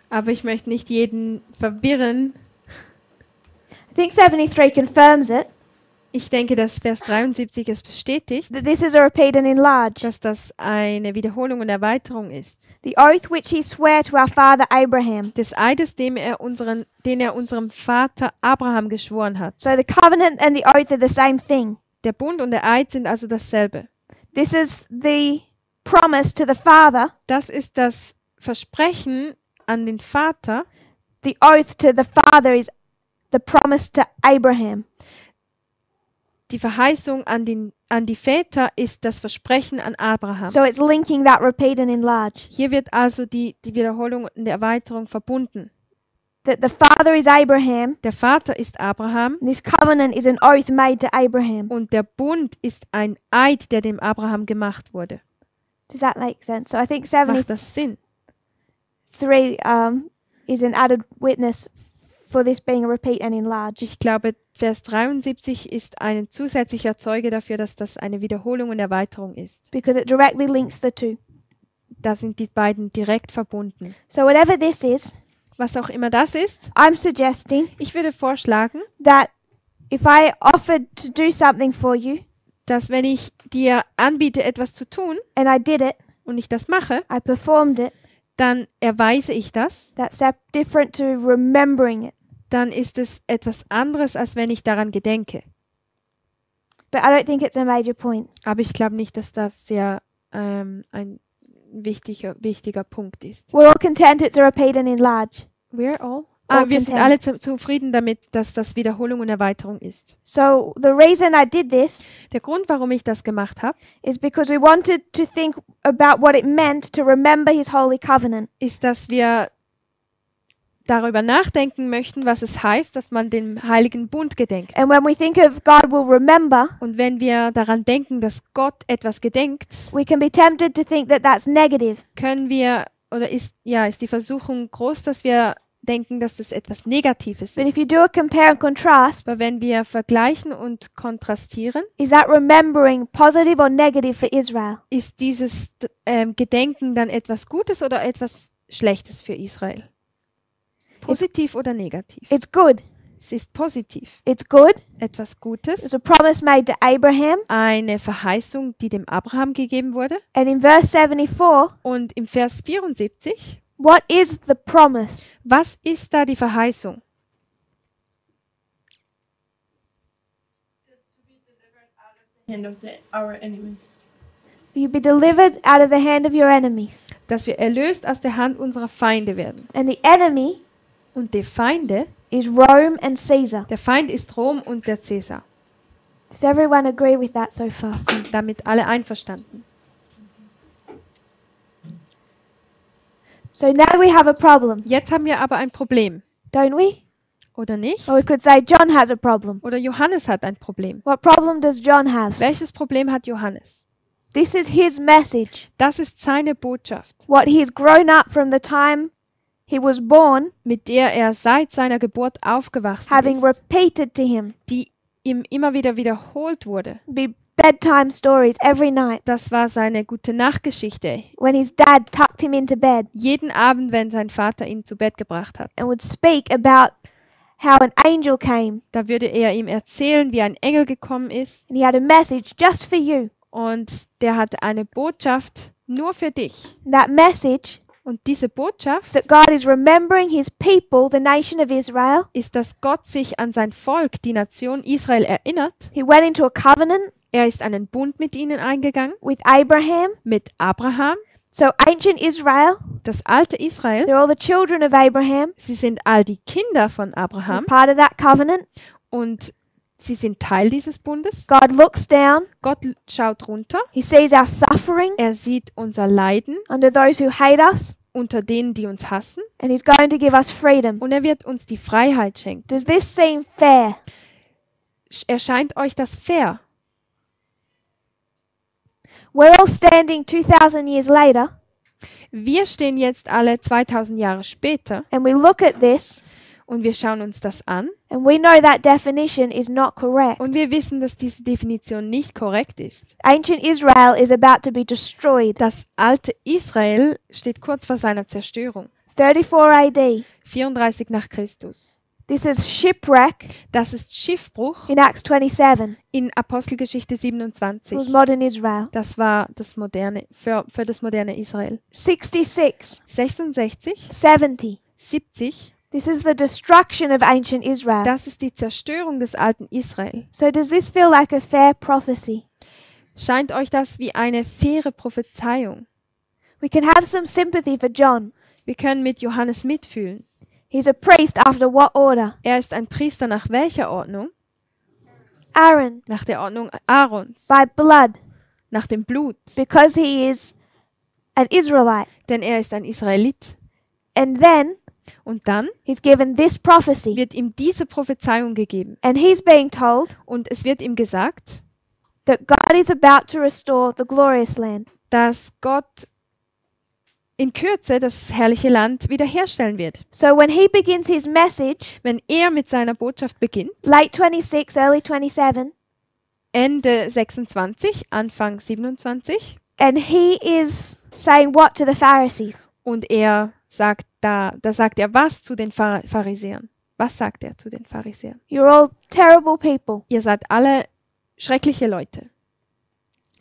Aber ich möchte nicht jeden verwirren.
I think 73 confirms it,
Ich denke, dass Vers 73 es bestätigt,
that this is a repeat and enlarge.
dass das eine Wiederholung und Erweiterung ist.
The oath which he sware to our father Abraham.
Des Eides, den er unserem Vater Abraham geschworen hat.
So the covenant and the oath are the same thing.
Der Bund und der Eid sind also dasselbe.
This is the promise to the father.
Das ist das Versprechen an den Vater.
The oath to the father is the promise to Abraham.
Die Verheißung an die Väter ist das Versprechen an Abraham.
So it's linking that repeat and enlarge.
Hier wird also die Wiederholung und die Erweiterung verbunden.
That the father is Abraham,
Der Vater ist Abraham
and this covenant is an oath made to Abraham.
und der Bund ist ein Eid, der dem Abraham gemacht wurde.
Does that make sense? So I think
Macht das Sinn?
73 is an added witness for this being a repeat and enlarge.
Ich glaube, Vers 73 ist ein zusätzlicher Zeuge dafür, dass das eine Wiederholung und Erweiterung ist.
Because it directly links the two.
Da sind die beiden direkt verbunden.
So whatever this is,
Was auch immer das ist,
I'm suggesting
ich würde vorschlagen,
that if I offered to do something for you,
dass wenn ich dir anbiete, etwas zu tun
and I did it,
und ich das mache,
I performed it,
dann erweise ich das,
that's different to remembering it.
dann ist es etwas anderes, als wenn ich daran gedenke.
But I don't think it's a major point.
Aber ich glaube nicht, dass das sehr ein wichtiger Punkt ist.
We're all content to repeat and enlarge.
We're all?
All
Wir sind
content.
alle zufrieden damit, dass das Wiederholung und Erweiterung ist.
So the reason I did this
Der Grund, warum ich das gemacht habe,
is because we wanted to think about what it meant to remember his holy covenant.
ist, dass wir darüber nachdenken möchten, was es heißt, dass man den Heiligen Bund gedenkt.
And when we think of God will remember,
Und wenn wir daran denken, dass Gott etwas gedenkt,
we can be tempted to think that that's negative.
können wir, oder ist die Versuchung groß, dass wir denken, dass das etwas Negatives
But if
ist.
you do a compare and contrast,
Aber wenn wir vergleichen und kontrastieren,
is that remembering positive or negative for Israel?
ist dieses Gedenken dann etwas Gutes oder etwas Schlechtes für Israel? Positiv oder negativ?
It's good.
Es ist positiv.
It's good.
Etwas
It's
Gutes.
a promise made to Abraham.
Eine Verheißung, die dem Abraham gegeben wurde.
And in verse 74,
Und im Vers 74,
what is the promise?
was ist da die Verheißung?
Hand of our enemies.
You'll be delivered out of the hand of your enemies.
Dass wir erlöst aus der Hand unserer Feinde werden.
And the enemy
Und die Feinde,
is Rome and Caesar.
der Feind ist Rom und der Cäsar.
Does everyone agree with that so far?
Sind damit alle einverstanden?
So now we have a problem,
Jetzt haben wir aber ein Problem,
don't we?
oder nicht?
Or we could say John has a problem.
Oder Johannes hat ein Problem.
What problem does John have?
Welches Problem hat Johannes?
This is his message.
Das ist seine Botschaft,
What he has grown up from the time he was born,
mit der er seit seiner Geburt aufgewachsen
having
ist,
repeated to him,
die ihm immer wieder wiederholt wurde.
be bedtime stories every night.
Das war seine Gute-Nacht-Geschichte.
When his dad tucked him into bed
Jeden Abend, wenn sein Vater ihn zu Bett gebracht hat.
and would speak about how an angel came
Da würde er ihm erzählen, wie ein Engel gekommen ist
and he had a message just for you.
und der hatte eine Botschaft nur für dich.
And that message
Und diese Botschaft
that God is remembering his people, the nation of Israel.
ist, dass Gott sich an sein Volk, die Nation Israel, erinnert.
He went into a covenant
Er ist einen Bund mit ihnen eingegangen,
with Abraham.
mit Abraham,
So ancient Israel,
das alte Israel.
they're all the children of Abraham,
Sie sind all die Kinder von Abraham
part of that covenant.
und sie sind Teil dieses Bundes.
God looks down,
Gott schaut runter.
he sees our suffering
Er sieht unser Leiden
under those who hate us,
unter denen, die uns hassen.
and he's going to give us freedom.
Und er wird uns die Freiheit schenken.
Does this seem fair?
Erscheint euch das fair?
We're all standing 2,000 years later,
Wir stehen jetzt alle 2000 Jahre später
and we look at this,
und wir schauen uns das an
and we know that definition is not correct.
und wir wissen, dass diese Definition nicht korrekt ist.
Ancient Israel is about to be destroyed.
Das alte Israel steht kurz vor seiner Zerstörung.
34 AD.
34 nach Christus.
This is shipwreck
Das ist Schiffbruch
in Acts 27.
in Apostelgeschichte
It was
27.
modern Israel.
Das war das moderne, für das moderne Israel.
66,
66,
70.
70,
This is the destruction of ancient Israel.
das ist die Zerstörung des alten Israel.
So does this feel like a fair prophecy?
Scheint euch das wie eine faire Prophezeiung?
We can have some sympathy for John.
Wir können mit Johannes mitfühlen.
He's a priest after what order?
Er ist ein Priester nach welcher Ordnung?
Aaron,
Nach der Ordnung Aarons,
by blood,
nach dem Blut,
because he is an Israelite.
denn er ist ein Israelit.
And then
Und dann
he's given this prophecy.
wird ihm diese Prophezeiung gegeben.
And he's being told
Und es wird ihm gesagt,
that God is about to restore the glorious land.
dass Gott in Kürze das herrliche Land wiederherstellen wird.
So when he begins his message,
Wenn er mit seiner Botschaft beginnt,
late 26, early 27,
Ende 26, Anfang 27,
and he is saying what to the Pharisees?
und er sagt da sagt er was zu den Pharisäern. Was sagt er zu den Pharisäern?
You're all terrible people.
Ihr seid alle schreckliche Leute.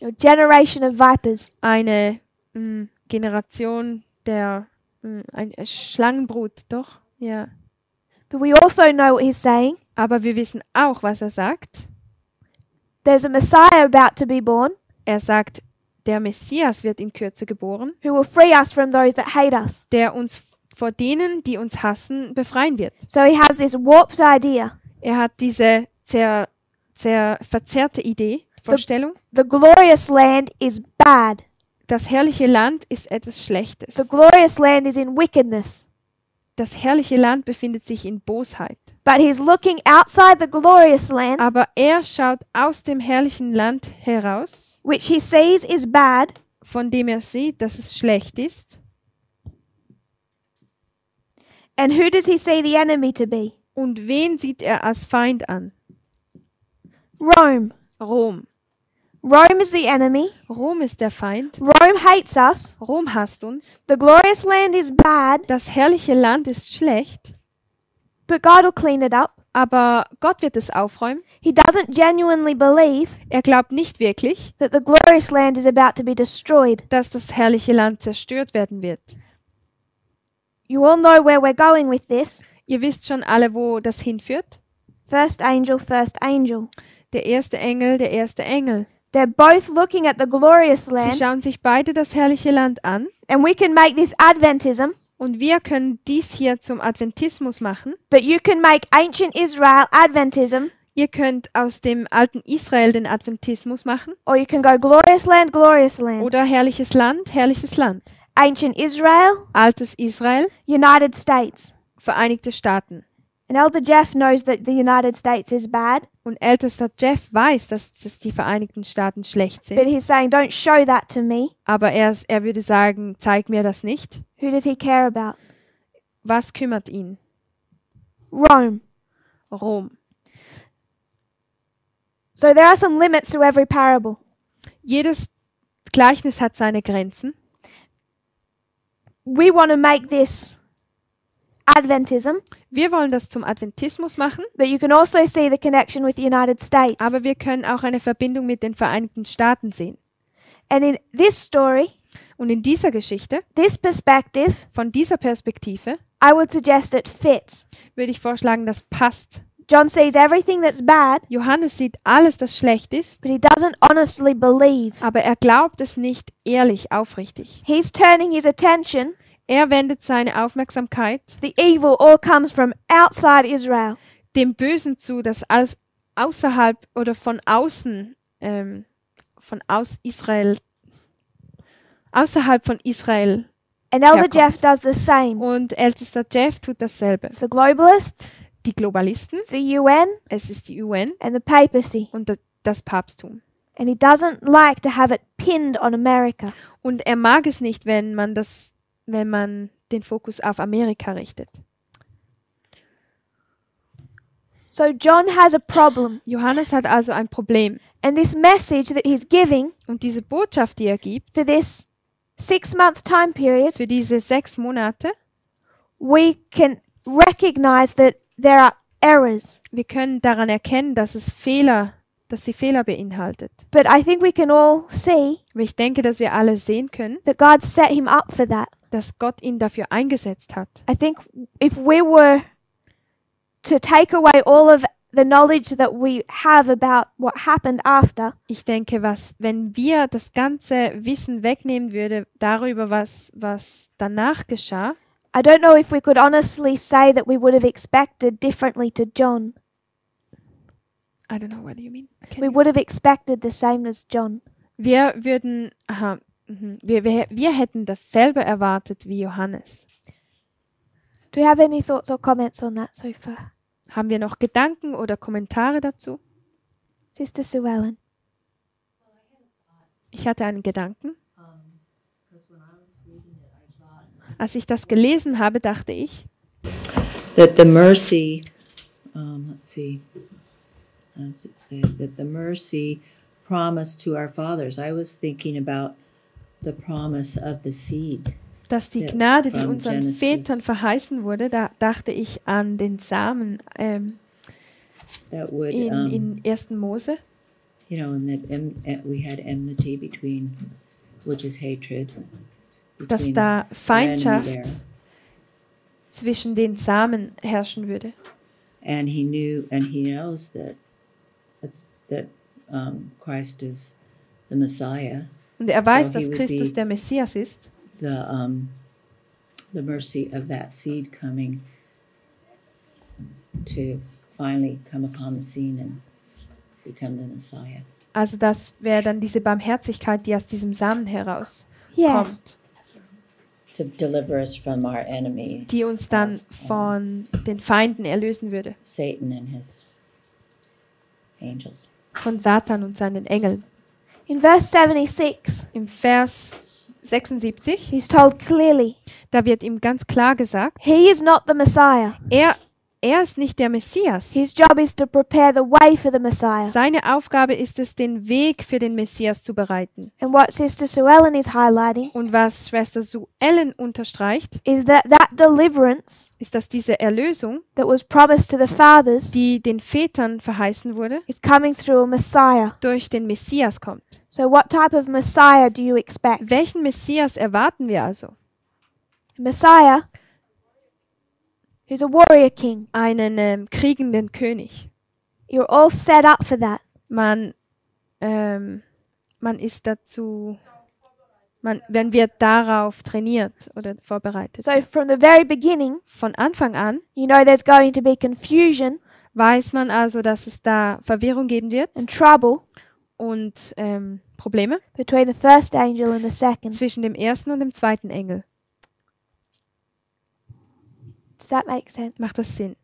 A generation of vipers.
Eine Generation der ein Schlangenbrut, doch? Ja.
But we also know what he's saying.
Aber wir wissen auch, was er sagt.
There's a Messiah about to be born
Er sagt, der Messias wird in Kürze geboren,
who will free us from those that hate us.
der uns vor denen, die uns hassen, befreien wird.
So he has this warped idea.
Er hat diese verzerrte Idee, Vorstellung.
The glorious land is bad.
Das herrliche Land ist etwas Schlechtes.
The glorious land is in wickedness.
Das herrliche Land befindet sich in Bosheit.
But he's looking outside the glorious land,
Aber er schaut aus dem herrlichen Land heraus,
which he sees is bad,
von dem er sieht, dass es schlecht ist.
and who does he see the enemy to be?
Und wen sieht er als Feind an?
Rome.
Rom.
Rome is the enemy.
Rom ist der Feind.
Rome hates us.
Rom hasst uns.
The glorious land is bad,
Das herrliche Land ist schlecht,
but God will clean it up.
aber Gott wird es aufräumen.
He doesn't genuinely believe
Er glaubt nicht wirklich,
that the glorious land is about to be destroyed.
dass das herrliche Land zerstört werden wird.
You all know where we're going with this.
Ihr wisst schon alle, wo das hinführt.
First angel, first angel.
Der erste Engel, der erste Engel.
They're both looking at the glorious
Sie
land,
schauen sich beide das herrliche Land an.
and we can make this Adventism,
Und wir können dies hier zum Adventismus machen.
but you can make ancient Israel Adventism,
Ihr könnt aus dem alten Israel den Adventismus machen.
or you can go glorious land, glorious land.
Oder herrliches Land, herrliches Land.
Ancient Israel,
Altes Israel,
United States.
Vereinigte Staaten.
And Elder Jeff knows that the United States is bad,
Und ältester Jeff weiß, dass die Vereinigten Staaten schlecht
but
sind.
he's saying, don't show that to me.
Aber er würde sagen, zeig mir das nicht.
Who does he care about?
Was kümmert ihn?
Rome.
Rom.
So there are some limits to every parable.
Jedes Gleichnis hat seine Grenzen.
We want to make this Adventism,
Wir wollen das zum Adventismus machen,
but you can also see the connection with the United States.
aber wir können auch eine Verbindung mit den Vereinigten Staaten sehen.
And in this story,
Und in dieser Geschichte,
this perspective,
von dieser Perspektive,
I would suggest it fits.
würde ich vorschlagen, das passt.
John sees everything that's bad,
Johannes sieht alles, das schlecht ist,
but he doesn't honestly believe.
aber er glaubt es nicht ehrlich, aufrichtig.
He's turning his attention.
Er wendet seine Aufmerksamkeit
The evil all comes from outside Israel.
dem Bösen zu, das alles außerhalb oder von außen, außerhalb von Israel.
And Elder
herkommt.
Jeff does the same.
Und ältester Jeff tut dasselbe.
The globalists,
Die Globalisten,
the UN,
es ist die UN
and the papacy.
und das Papsttum.
And he doesn't like to have it pinned on America.
Und er mag es nicht, wenn man den Fokus auf Amerika richtet.
So John has a problem.
Johannes hat also ein Problem.
And this message that he's giving
Und diese Botschaft, die er gibt,
to this 6-month time period,
für diese 6 Monate,
we can recognize that there are errors.
wir können daran erkennen, dass sie Fehler beinhaltet.
But I think we can all see
Aber ich denke, dass wir alle sehen können,
that God set him up for that.
dass Gott ihn dafür eingesetzt hat.
I think if we were to take away all of the knowledge that we have about what happened after,
Ich denke, wenn wir das ganze Wissen wegnehmen würden darüber, was danach geschah,
I don't know if we could honestly say that we would have expected differently to John.
I don't know what you mean.
We would have expected the same as John.
Wir hätten dasselbe erwartet wie Johannes.
Do you have any thoughts or comments on that so far?
Haben wir noch Gedanken oder Kommentare dazu?
Sister Sue Ellen.
Ich hatte einen Gedanken. Als ich das gelesen habe, dachte ich,
That the mercy, let's see, how does it say? That the mercy promised to our fathers. I was thinking about the promise of the seed.
dass die
Ja,
Gnade, die
from
unseren
Genesis.
Vätern verheißen wurde, da dachte ich an den Samen
That would
in 1. Mose.
you know, and that we had enmity between, which is hatred,
dass
between
da
when we
Feindschaft
there.
zwischen den Samen herrschen würde.
And he knew, and he knows that Christ is the Messiah.
Und er weiß,
So he
dass
would
Christus
be
der Messias ist.
The mercy of that seed coming to finally come upon the scene and become the Messiah.
Also das wäre dann diese Barmherzigkeit, die aus diesem Samen heraus
Yes.
kommt,
To deliver us from our enemy,
die uns dann von den Feinden erlösen würde,
Satan and his angels.
von Satan und seinen Engeln.
In verse 76,
Im Vers 76,
he's told clearly,
da wird ihm ganz klar gesagt,
he is not the Messiah.
er ist nicht der Messias.
His job is to prepare the way for the Messiah.
Seine Aufgabe ist es, den Weg für den Messias zu bereiten.
And what Sister Sue Ellen is highlighting
Und was Schwester Sue Ellen unterstreicht,
is that deliverance
ist, dass diese Erlösung,
that was promised to the fathers
die den Vätern verheißen wurde,
is coming through a Messiah.
durch den Messias kommt.
So what type of Messiah do you expect?
Welchen Messias erwarten wir also?
A Messiah who's a warrior king.
Einen kriegenden König.
You're all set up for that.
Man ist dazu, wenn wir darauf trainiert oder vorbereitet.
So from the very beginning,
Von Anfang an
you know there's going to be confusion
weiß man also, dass es da Verwirrung geben wird
and trouble
und Probleme
between the first angel and the second.
zwischen dem ersten und dem zweiten Engel.
Does that make sense?
Macht das Sinn?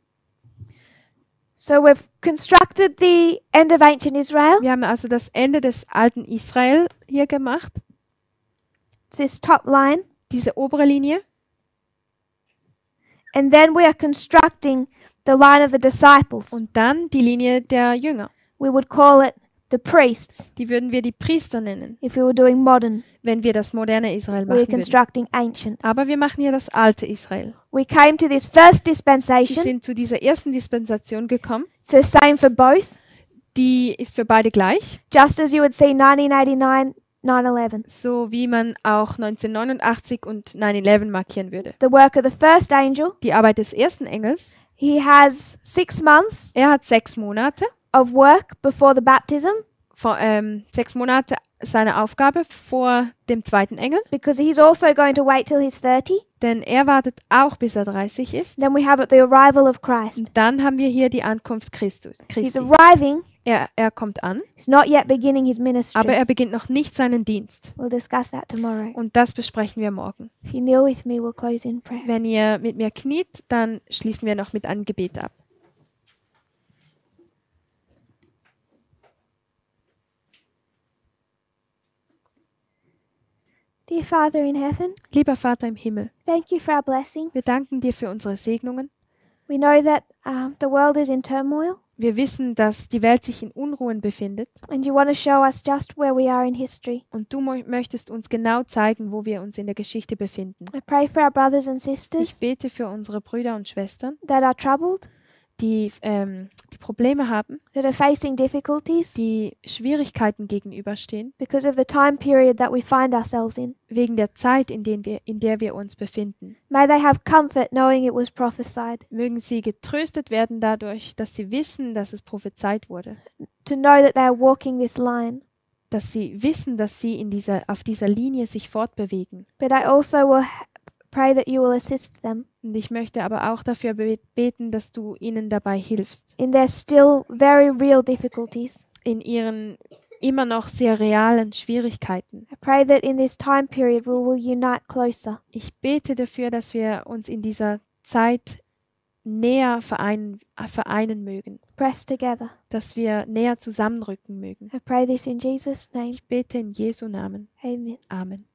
So we've constructed the end of ancient Israel.
Wir haben also das Ende des alten Israel hier gemacht,
This top line.
diese obere Linie.
And then we are constructing the line of the disciples.
Und dann die Linie der Jünger.
We would call it the priests
Die würden wir die Priester nennen,
if we were doing modern.
wenn wir das moderne Israel
We're
machen würden.
constructing ancient.
Aber wir machen hier das alte Israel.
We came to this first
Wir
dispensation.
sind zu dieser ersten Dispensation gekommen.
It's the same for both.
Die ist für beide gleich,
Just as you would see 1989, 9/11.
so wie man auch 1989 und 9/11 markieren würde.
The work of the first angel.
Die Arbeit des ersten Engels,
He has 6 months
er hat 6 Monate,
of work before the baptism
6 Monate seine Aufgabe vor dem zweiten Engel,
because he's also going to wait till he's 30.
denn er wartet auch, bis er 30 ist.
Then we have the arrival of Christ.
Und dann haben wir hier die Ankunft
He's
Christi.
arriving.
Er kommt an,
He's not yet beginning his ministry.
aber er beginnt noch nicht seinen Dienst.
We'll discuss that tomorrow.
Und das besprechen wir morgen.
If you kneel with me, we'll close in prayer.
Wenn ihr mit mir kniet, dann schließen wir noch mit einem Gebet ab.
Dear Father in heaven,
Lieber Vater im Himmel,
thank you for our blessing.
wir danken dir für unsere Segnungen.
We know that the world is in turmoil,
Wir wissen, dass die Welt sich in Unruhen befindet
and you want to show us just where we are in history.
und du möchtest uns genau zeigen, wo wir uns in der Geschichte befinden.
I pray for our brothers and
Ich
sisters
bete für unsere Brüder und Schwestern,
that are troubled,
die Probleme haben,
that are facing difficulties
die Schwierigkeiten gegenüberstehen,
because of the time period that we find ourselves in.
wegen der Zeit, in der wir uns befinden.
May they have comfort knowing it was prophesied,
Mögen sie getröstet werden dadurch, dass sie wissen, dass es prophezeit wurde,
to know that they are walking this line.
dass sie wissen, dass sie auf dieser Linie sich fortbewegen.
But I also will pray that you will assist them
Und ich möchte aber auch dafür beten, dass du ihnen dabei hilfst,
in their still very real difficulties.
in ihren immer noch sehr realen Schwierigkeiten.
I pray that in this time period we will unite closer.
Ich bete dafür, dass wir uns in dieser Zeit näher vereinen mögen,
Press together.
dass wir näher zusammenrücken mögen.
I pray this in Jesus' name.
Ich bete in Jesu Namen.
Amen.
Amen.